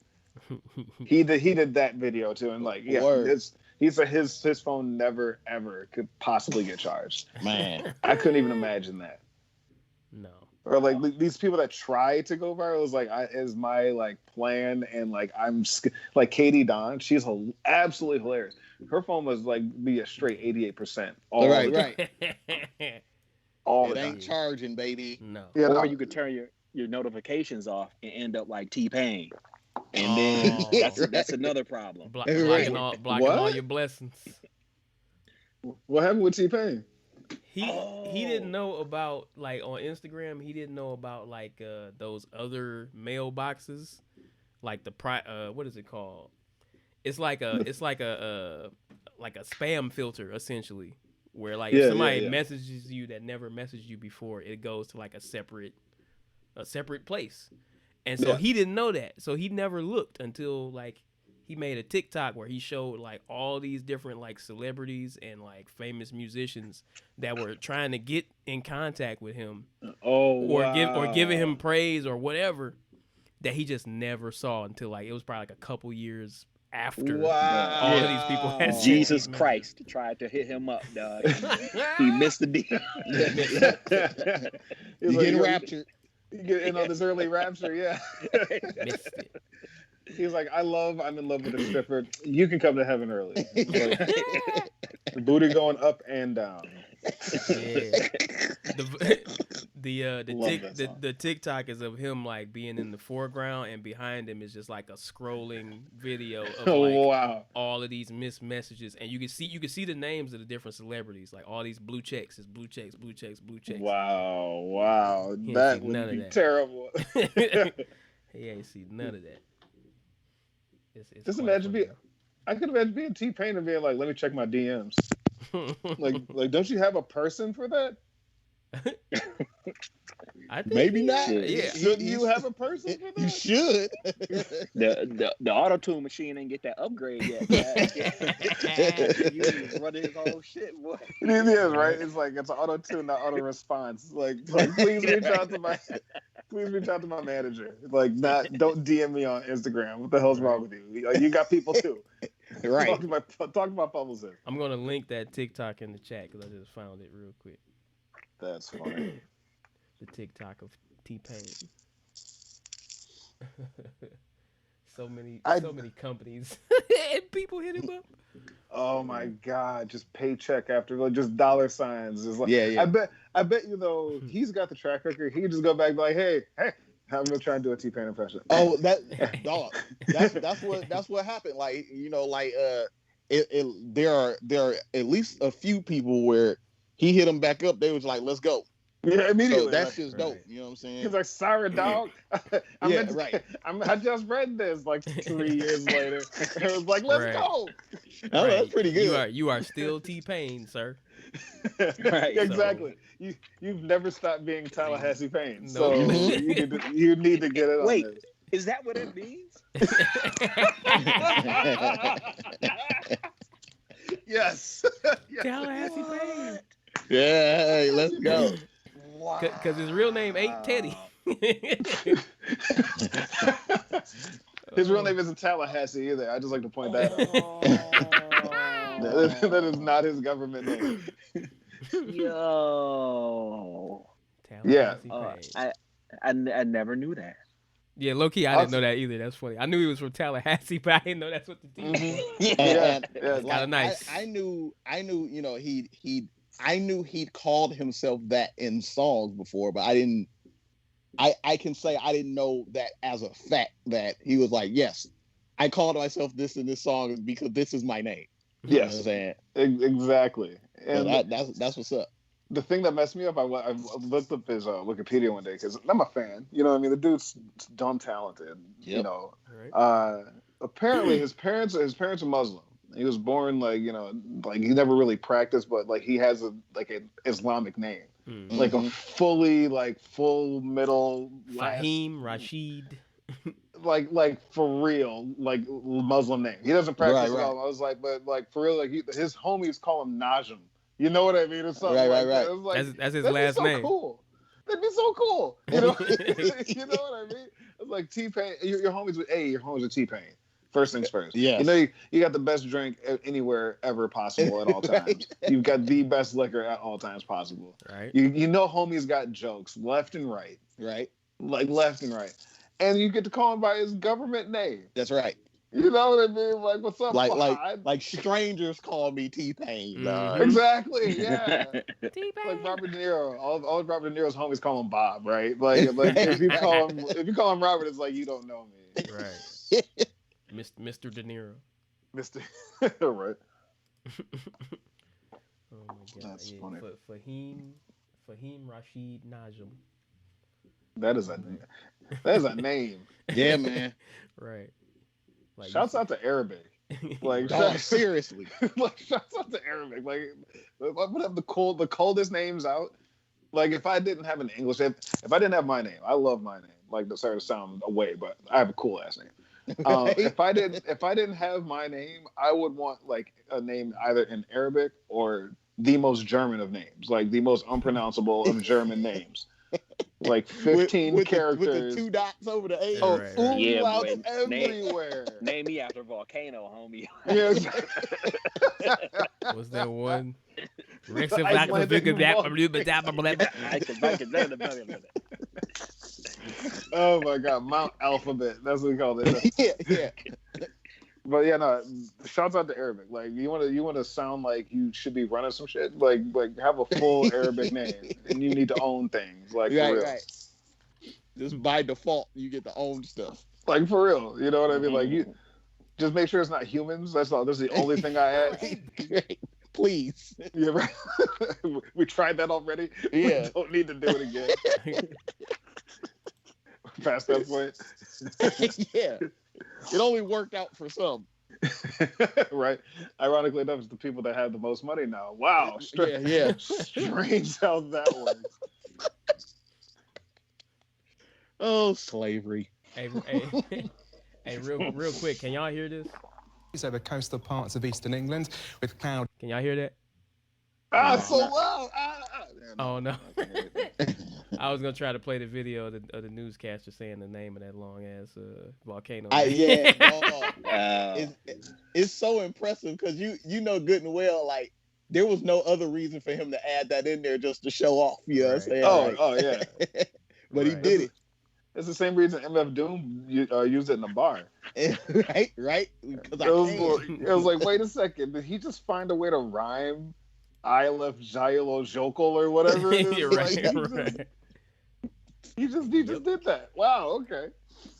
He did that video too, and like he said his phone never ever could possibly get charged. Man, I couldn't even imagine that. No. Or like these people that try to go viral is my like plan, and like I'm like Katie Don, she's absolutely hilarious. Her phone was like be a straight 88%. Right. All it ain't charging, baby. No. Yeah, or you could turn your notifications off and end up like T-Pain. And then that's another problem. Blocking all your blessings. What happened with T-Pain? He didn't know about like on Instagram. He didn't know about like those other mailboxes, like what is it called? It's like a spam filter essentially, where like if somebody messages you that never messaged you before, it goes to like a separate place. And so he didn't know that. So he never looked until like he made a TikTok where he showed like all these different like celebrities and like famous musicians that were trying to get in contact with him or giving him praise or whatever that he just never saw until like it was probably like a couple years after all of these people had Jesus Christ tried to hit him up, dog. He missed the deal. He's getting raptured. You get in on this early rapture, Missed it. He's like, I'm in love with a stripper. You can come to heaven early. Like, the booty going up and down. Yeah. The TikTok is of him like being in the foreground, and behind him is just like a scrolling video of like all of these missed messages, and you can see the names of the different celebrities, like all these blue checks. Wow, that would be terrible. He ain't see none of that. It's just imagine I could imagine being T-Pain and being like, let me check my DMs. like don't you have a person for that? I think maybe not. Yeah. Shouldn't you have a person for that? You should. The auto-tune machine ain't get that upgrade yet. You just running his whole shit, boy. It is, right? It's like it's auto-tune, not auto-response. Like please reach out to my manager. Like, don't DM me on Instagram. What the hell's wrong with you? You got people too. Right. Talk to my publicist. I'm gonna link that TikTok in the chat because I just found it real quick. That's funny. The TikTok of T-Pain. so many companies and people hit him up. Oh my God! Just paycheck after just dollar signs. It's like, yeah. I bet he's got the track record. He can just go back and be like, hey, I'm gonna try and do a T-Pain impression. Oh, that's what happened. Like there are at least a few people where he hit them back up. They was like, let's go. Yeah, immediately. So that's just dope. You know what I'm saying? He's like, sorry, dog. Right. I just read this like 3 years later. It was like, let's go. Oh, that's pretty good. You are still T-Pain, sir. Right. Exactly. So, you've never stopped being Tallahassee Pain. So you need to get it on. Wait, this. Is that what it means? Yes. Tallahassee Pain. Yeah, hey, let's go. Because his real name ain't Teddy. His real name isn't Tallahassee either. I just like to point that out. That is not his government name. Yo. Tallahassee Pain. I never knew that. Yeah, low key, I didn't know that either. That's funny. I knew he was from Tallahassee, but I didn't know that's what the team was. Yeah, it's kind of nice. I knew, I knew he'd called himself that in songs before, but I didn't. I can say I didn't know that as a fact that he was like, yes, I called myself this in this song because this is my name. Yes, you know what I'm saying? Exactly. And that's what's up. The thing that messed me up, I looked up his Wikipedia one day because I'm a fan. You know what I mean? The dude's dumb talented. Yep. You know. Right. Apparently his parents are Muslim. He was born like he never really practiced, but like he has an Islamic name, like a full middle Fahim Rashid, like for real, like Muslim name. He doesn't practice at all. I was like, but like for real, like his homies call him Najm. You know what I mean? Or something. Right. Like, that's his last name. Cool. That'd be so cool. You know, you know what I mean? It's like T-Pain. Your homies with T-Pain. First things first. Yeah. You know, you got the best drink anywhere ever possible at all times. Right. You've got the best liquor at all times possible. Right. You know, homies got jokes left and right. Right. Like left and right. And you get to call him by his government name. That's right. You know what I mean? Like, what's up? Like strangers call me T-Pain. Mm-hmm. Exactly. Yeah. T-Pain. Like Robert De Niro. All Robert De Niro's homies call him Bob, right? Like if you call him Robert, it's like you don't know me. Right. Mr. De Niro. Mr. Right. Oh my God. That's funny. Fahim Rashid Najm. That is a name. Yeah, man. Right. Like, shouts out to Arabic. Like, seriously. Like, shouts out to Arabic. Like, I would have the coldest names out. Like, if I didn't have an English, if I didn't have my name, I love my name. Like, that's starting to sound away, but I have a cool ass name. If I didn't have my name, I would want like a name either in Arabic or the most German of names, like the most unpronounceable of German names. Like 15 characters with the 2 dots over the A. Oh, right. Yeah, everywhere. Name me after a volcano, homie. Yes. Was there one? Oh my God, Mount Alphabet. That's what we call it. Yeah. But yeah, no. Shouts out to Arabic. Like you want to sound like you should be running some shit. Like have a full Arabic name, and you need to own things. Like for real. Right. Just by default, you get to own stuff. Like for real. You know what I mean? Like you just make sure it's not humans. That's all. That's the only thing I add. Right. Please. Yeah, right. We tried that already. Yeah. We don't need to do it again. Past that point. Yeah. It only worked out for some. Right. Ironically enough, it's the people that have the most money now. Wow. Yeah. Strange how that works. Oh, slavery. Hey, hey, real quick, can y'all hear this? Over coastal parts of eastern England with cloud. Can y'all hear that? So loud. Oh no. I was gonna try to play the video of the newscaster saying the name of that long ass volcano. It's so impressive because you know good and well, like, there was no other reason for him to add that in there just to show off. You know what I'm saying? Oh yeah. But he did it. It's the same reason MF Doom used it in a bar. right. It was like, wait a second, did he just find a way to rhyme I left Jailo Jokol or whatever it is? Right. He just did that. Wow, okay.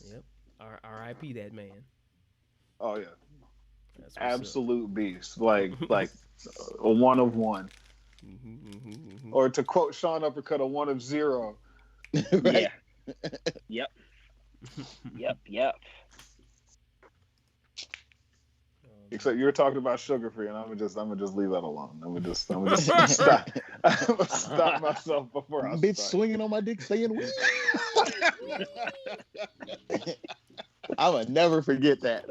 Yep. R.I.P. that man. Oh yeah. Absolute beast. Like a one of one. Or to quote Sean Uppercut, a one of zero. Right. Yeah. Yep. Except you were talking about sugar free, and I'm gonna just leave that alone. I'm gonna just stop. I'm gonna stop myself before I bitch start. swinging on my dick saying weed. I would never forget that.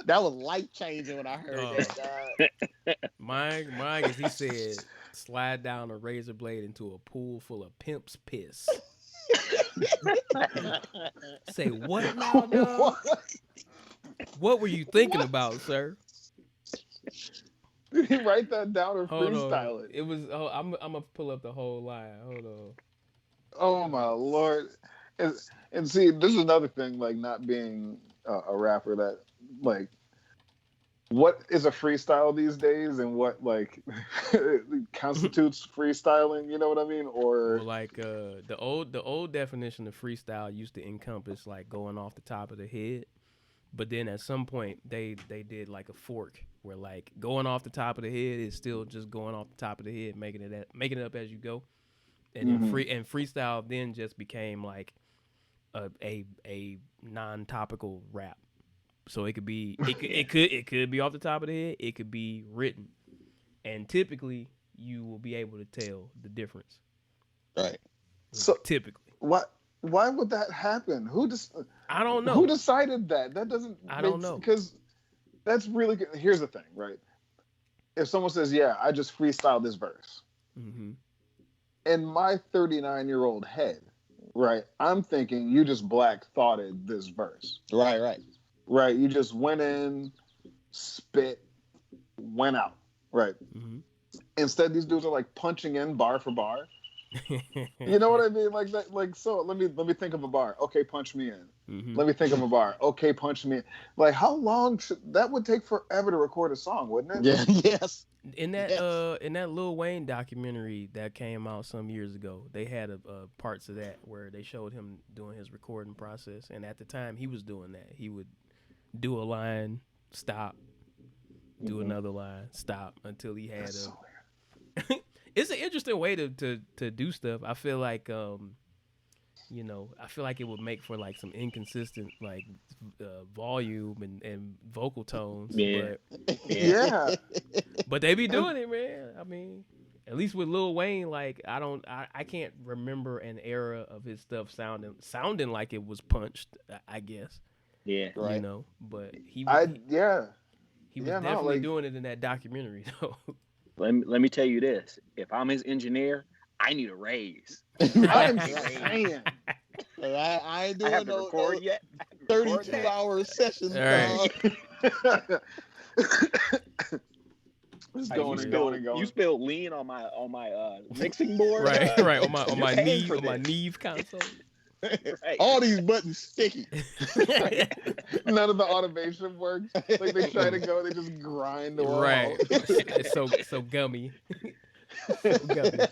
That was life changing when I heard that. Mine is he said, slide down a razor blade into a pool full of pimp's piss. Say what now, dog? What were you thinking about, sir? Did he write that down or Hold freestyle on. it? It was. Oh, I'm gonna pull up the whole line. Hold on. Oh my lord! And see, this is another thing, like not being a rapper, that like, what is a freestyle these days, and what like constitutes freestyling? You know what I mean? Or well, like the old definition of freestyle used to encompass like going off the top of the head. But then at some point they did like a fork where like going off the top of the head is still just going off the top of the head, making it up as you go, and then freestyle then just became like a non-topical rap. So it could be it could be off the top of the head, it could be written, and typically you will be able to tell the difference. Right. So typically, what? Why would that happen? I don't know. Who decided that? That doesn't. I don't know. Because that's really good. Here's the thing, right? If someone says, "Yeah, I just freestyled this verse," in my 39-year-old head, right, I'm thinking you just black thoughted this verse. Right. You just went in, spit, went out. Right. Instead, these dudes are like punching in bar for bar. You know what I mean? Like that. Like, so let me think of a bar. Okay, punch me in. Let me think of a bar. Okay, punch me in. Like, how long that would take forever to record a song, wouldn't it? Yeah. Yes. In that Lil Wayne documentary that came out some years ago, they had parts of that where they showed him doing his recording process, and at the time he was doing that. He would do a line, stop, do another line, stop, until he had That's a. So weird. It's an interesting way to do stuff. I feel like I feel like it would make for like some inconsistent like volume and vocal tones. Yeah. But they be doing it, man. I mean, at least with Lil Wayne, like I can't remember an era of his stuff sounding like it was punched, I guess. Yeah. Right. You know, but he was definitely doing it in that documentary though. Let me tell you this: if I'm his engineer, I need a raise. I'm saying. I ain't doing no record yet. 32-hour sessions. Right. It's going and going and going. You spilled lean on my mixing board. Right. On my Neve console. Right. All these buttons sticky. None of the automation works. Like they try to go, they just grind the wall. Right. It's so gummy. So gummy.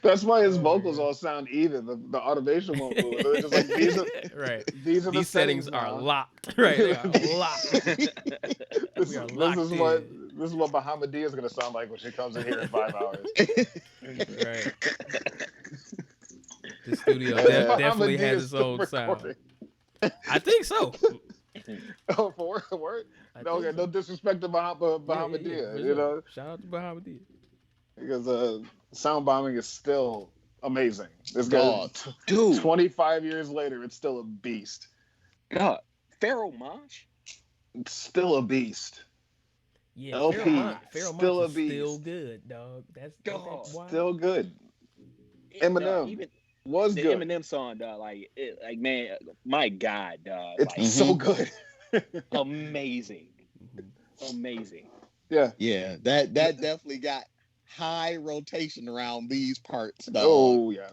That's why his vocals all sound even. The automation won't move. They're just like these are the settings are locked. Right. They are locked. This is what Bahamadia is gonna sound like when she comes in here in 5 hours. Right. The studio definitely has its own sound. I think so. Oh, for word? Okay, no disrespect to Bahamadia, you know. Shout out to Bahamadia. Because sound bombing is still amazing. This guy, dude, 25 years later, it's still a beast. God, Pharaoh Monch, it's still a beast. Yeah, LP, Pharaoh still Monch a beast. still good, dog. That's wild. Still good. Eminem even was the good. Eminem song, dog. Like man, my God, dog. It's like, so good. Amazing. Amazing. Yeah. Yeah, that definitely got high rotation around these parts. Dog. Oh yeah.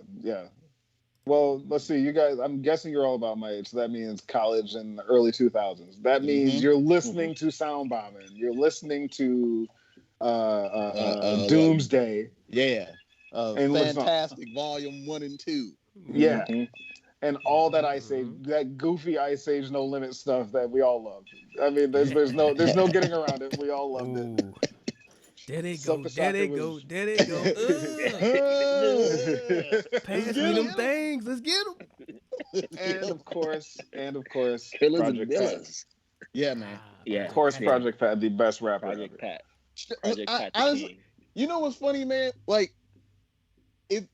Well, let's see. You guys, I'm guessing you're all about my age. So that means college in the early 2000s. That means you're listening to Sound Bombing. You're listening to Doomsday. Yeah. And Fantastic Volume 1 and 2. Yeah. And all that Ice Age, that goofy Ice Age No Limit stuff that we all loved. I mean, there's no getting around it. We all loved it. There they Sucker go. There they go. There they go. Pass me them things. Let's get them. And of course, Project Pat. Yeah, man. Yeah. Of course, Project Pat, the best rapper. Project ever. Pat. Project Pat. Honestly, you know what's funny, man? Like, if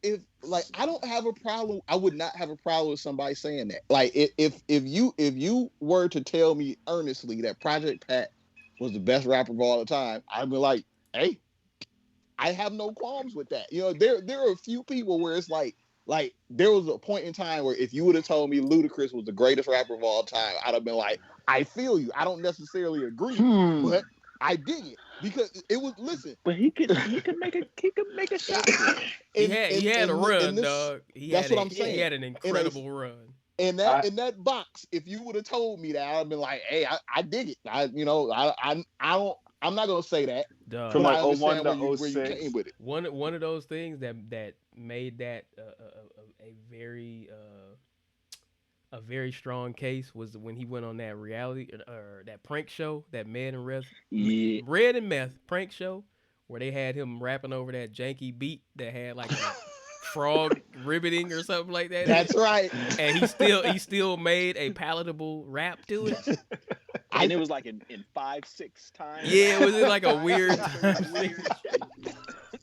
like I don't have a problem, I would not have a problem with somebody saying that. Like, if you were to tell me earnestly that Project Pat was the best rapper of all the time, I'd be like, hey, I have no qualms with that. You know, there are a few people where it's like there was a point in time where if you would have told me Ludacris was the greatest rapper of all time, I'd have been like, I feel you. I don't necessarily agree, but I dig it because it was But he could make a shot. He had a run, dog. That's what I'm saying. He had an incredible run. In that box, if you would have told me that, I'd been like, hey, I dig it. I'm not gonna say that. From like 01 to 06. Where you came with it. One of those things that made that a very strong case was when he went on that reality or that prank show, that Red and Meth prank show, where they had him rapping over that janky beat that had like a frog ribbiting or something like that. That's right. And he still made a palatable rap to it. And it was like in 5-6 times. Yeah, it was like a weird time.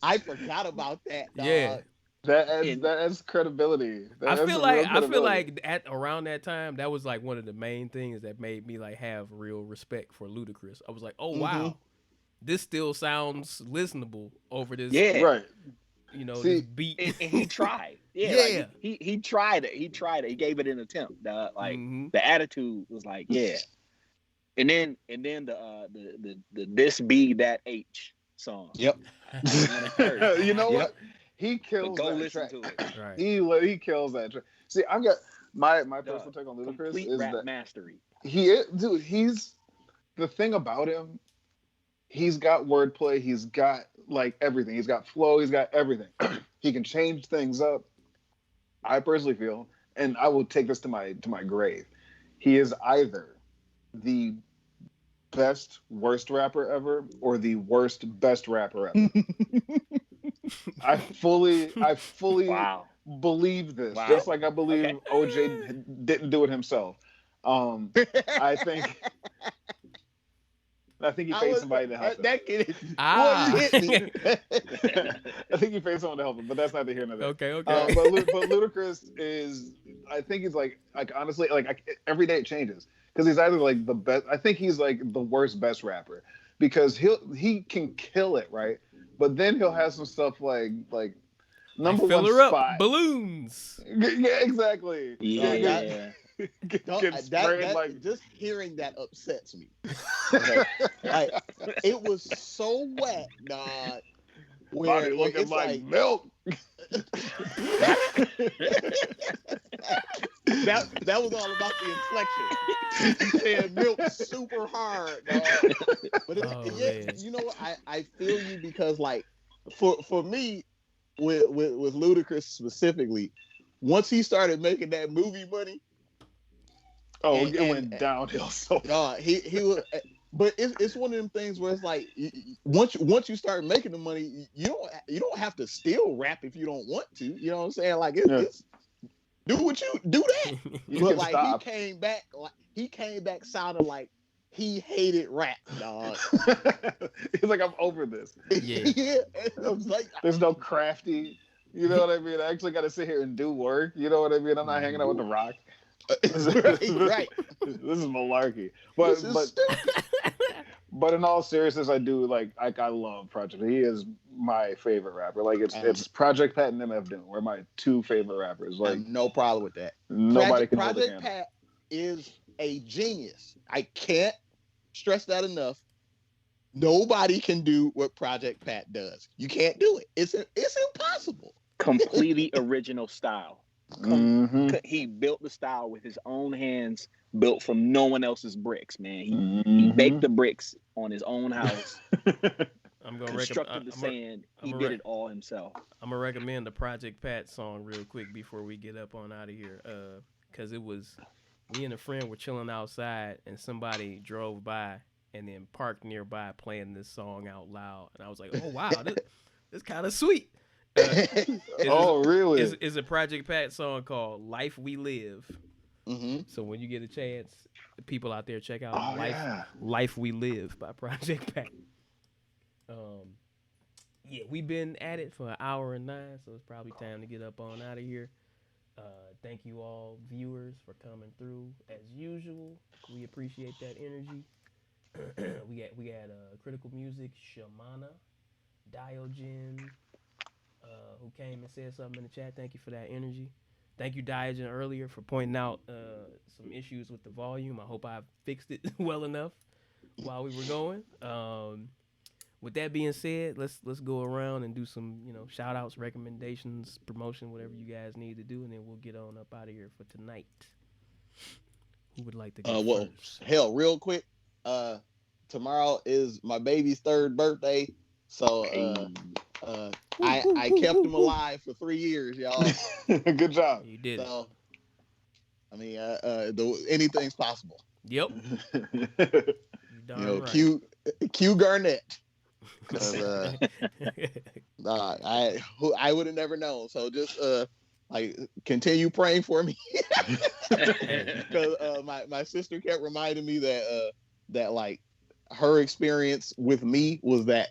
I forgot about that, dog. Yeah. That adds credibility. I feel like at around that time, that was like one of the main things that made me like have real respect for Ludacris. I was like, oh wow, this still sounds listenable over this. Yeah, right. You know, this beat. And he tried. Yeah. Like, he tried it. He tried it. He gave it an attempt. The attitude was like, yeah. And then the This Be That H song. Yep. You know what? He kills go that listen track. to it. Right. He kills that track. See, I've got my personal take on Ludacris Complete is rap that mastery. He's the thing about him. He's got wordplay. He's got like everything. He's got flow. He's got everything. He can change things up. I personally feel, and I will take this to my grave. He is either the best worst rapper ever or the worst best rapper ever. I fully believe this, just like I believe OJ didn't do it himself. I think he paid somebody to help him. Hit me. I think he paid someone to help him, but that's neither here nor there. Okay. But Ludacris is, I think he's like honestly, like every day it changes because he's either like the best. I think he's like the worst best rapper because he can kill it, right? But then he'll have some stuff like number fill one her spot. up balloons. Yeah, exactly. Yeah. Just hearing that upsets me. Like, it was so wet, dog. Where looking it's like milk. that was all about the inflection. He said milk super hard, dog. But you know what? I feel you because like for me with Ludacris specifically, once he started making that movie money, it went downhill so far. He was. But it's one of them things where it's like once you start making the money, you don't have to still rap if you don't want to. You know what I'm saying? Like it's do what you do that. But like stop. He came back sounding like he hated rap, dog. He's like, I'm over this. Yeah. I was like, there's no crafty. You know what I mean? I actually got to sit here and do work. You know what I mean? I'm not hanging out with the Rock. Right. This is malarkey. But in all seriousness, I do like I love Project. He is my favorite rapper. Like it's Project Pat and MF Doom. We're my two favorite rappers. Like no problem with that. Nobody can hold a Project candle. Pat is a genius. I can't stress that enough. Nobody can do what Project Pat does. You can't do it. It's impossible. Completely original style. He built the style with his own hands, built from no one else's bricks, man. He baked the bricks on his own house. Constructed the sand. He did it all himself. I'm gonna recommend the Project Pat song real quick before we get up on out of here, because it was me and a friend were chilling outside and somebody drove by and then parked nearby playing this song out loud, and I was like, oh wow, this kind of sweet. Really? It's a Project Pat song called "Life We Live." So when you get a chance, the people out there, check out "Life We Live" by Project Pat. Yeah, we've been at it for 1 hour and 9, so it's probably time to get up on out of here. Thank you all viewers for coming through as usual. We appreciate that energy. we got Critical Music, Shamana, Diogen, who came and said something in the chat. Thank you for that energy. Thank you, Diogen, earlier for pointing out some issues with the volume. I hope I fixed it well enough while we were going. With that being said, let's go around and do some shout outs, recommendations, promotion, whatever you guys need to do, and then we'll get on up out of here for tonight. Who would like to go first? Hell, real quick. Tomorrow is my baby's 3rd birthday, so I kept him alive for 3 years, y'all. Good job. You did. So, I mean, anything's possible. Yep. Right. Q Garnett. I would have never known. So just continue praying for me, because my sister kept reminding me that like her experience with me was that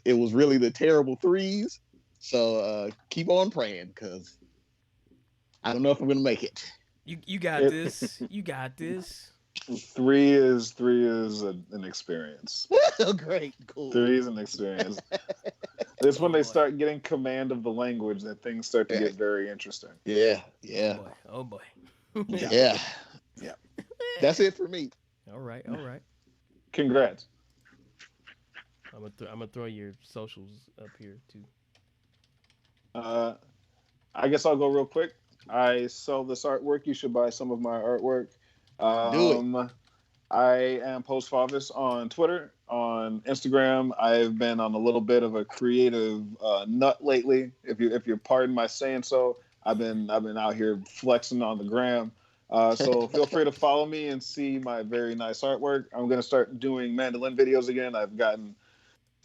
it was really the terrible 3s. So keep on praying, because I don't know if I'm gonna make it. You got this. You got this. 3 is an experience. Great, cool. 3 is an experience. It's when they start getting command of the language that things start to get very interesting. Yeah. Oh boy. Yeah. That's it for me. All right. Congrats. I'm gonna throw your socials up here too. I guess I'll go real quick. I sell this artwork. You should buy some of my artwork. Do it. I am Post Favis on Twitter, on Instagram. I've been on a little bit of a creative nut lately. If you pardon my saying so, I've been out here flexing on the gram. So feel free to follow me and see my very nice artwork. I'm gonna start doing mandolin videos again. I've gotten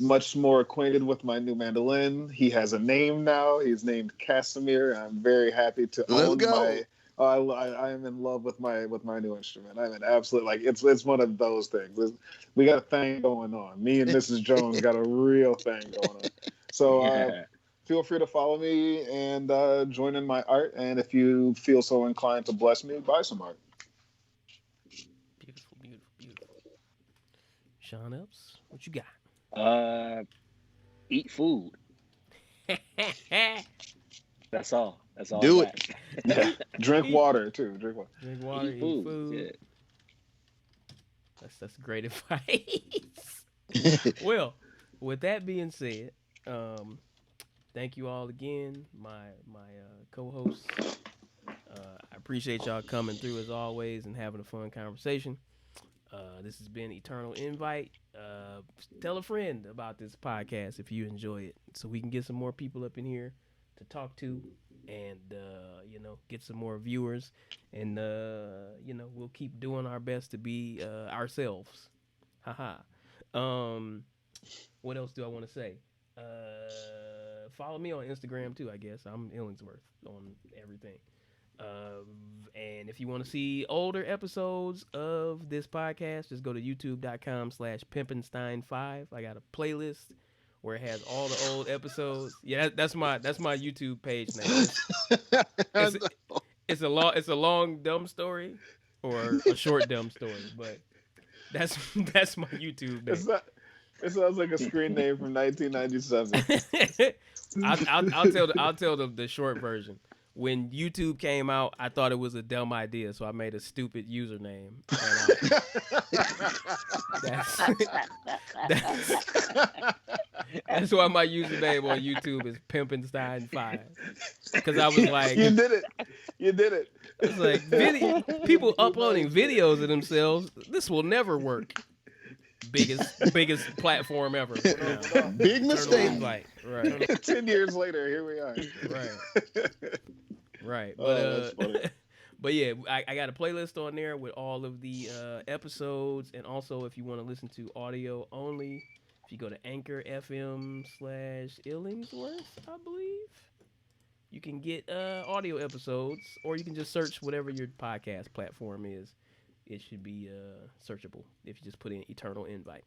much more acquainted with my new mandolin. He has a name now. He's named Casimir. I'm very happy to own my. I am in love with my new instrument. I'm an absolute it's one of those things. We got a thing going on. Me and Mrs. Jones got a real thing going on. So feel free to follow me and join in my art. And if you feel so inclined to bless me, buy some art. Beautiful. Sean Epps, what you got? Eat food. That's all. Do it. Drink water too. Drink water. Eat food. Yeah. That's great advice. Well, with that being said, thank you all again, my co-hosts. I appreciate y'all coming through as always and having a fun conversation. This has been Eternal Invite. Tell a friend about this podcast if you enjoy it, so we can get some more people up in here to talk to, and get some more viewers, and we'll keep doing our best to be ourselves. Haha. What else do I want to say? Follow me on Instagram too, I guess. I'm Illingsworth on everything. And if you want to see older episodes of this podcast, just go to youtube.com/pimpinstein5. I got a playlist where it has all the old episodes. Yeah, that's my YouTube page name. It's a long dumb story or a short dumb story, but that's my YouTube name. It sounds like a screen name from 1997. I'll tell the short version. When YouTube came out, I thought it was a dumb idea, so I made a stupid username. That's why my username on YouTube is Pimpinstein5. Because I was like, you did it. It's like people uploading videos of themselves. This will never work. Biggest platform ever. Big mistake. Right. 10 years later, here we are. Right. But yeah, I got a playlist on there with all of the episodes, and also if you want to listen to audio only, if you go to Anchor FM/Illingsworth, I believe, you can get audio episodes, or you can just search whatever your podcast platform is. It should be searchable if you just put in Eternal Invite.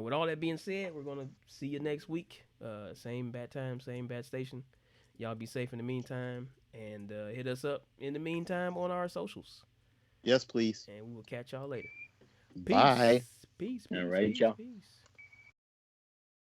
With all that being said, we're going to see you next week. Same bat time, same bat station. Y'all be safe in the meantime, and hit us up in the meantime on our socials. Yes, please. And we will catch y'all later. Peace. Bye. Peace. All right, y'all. Peace.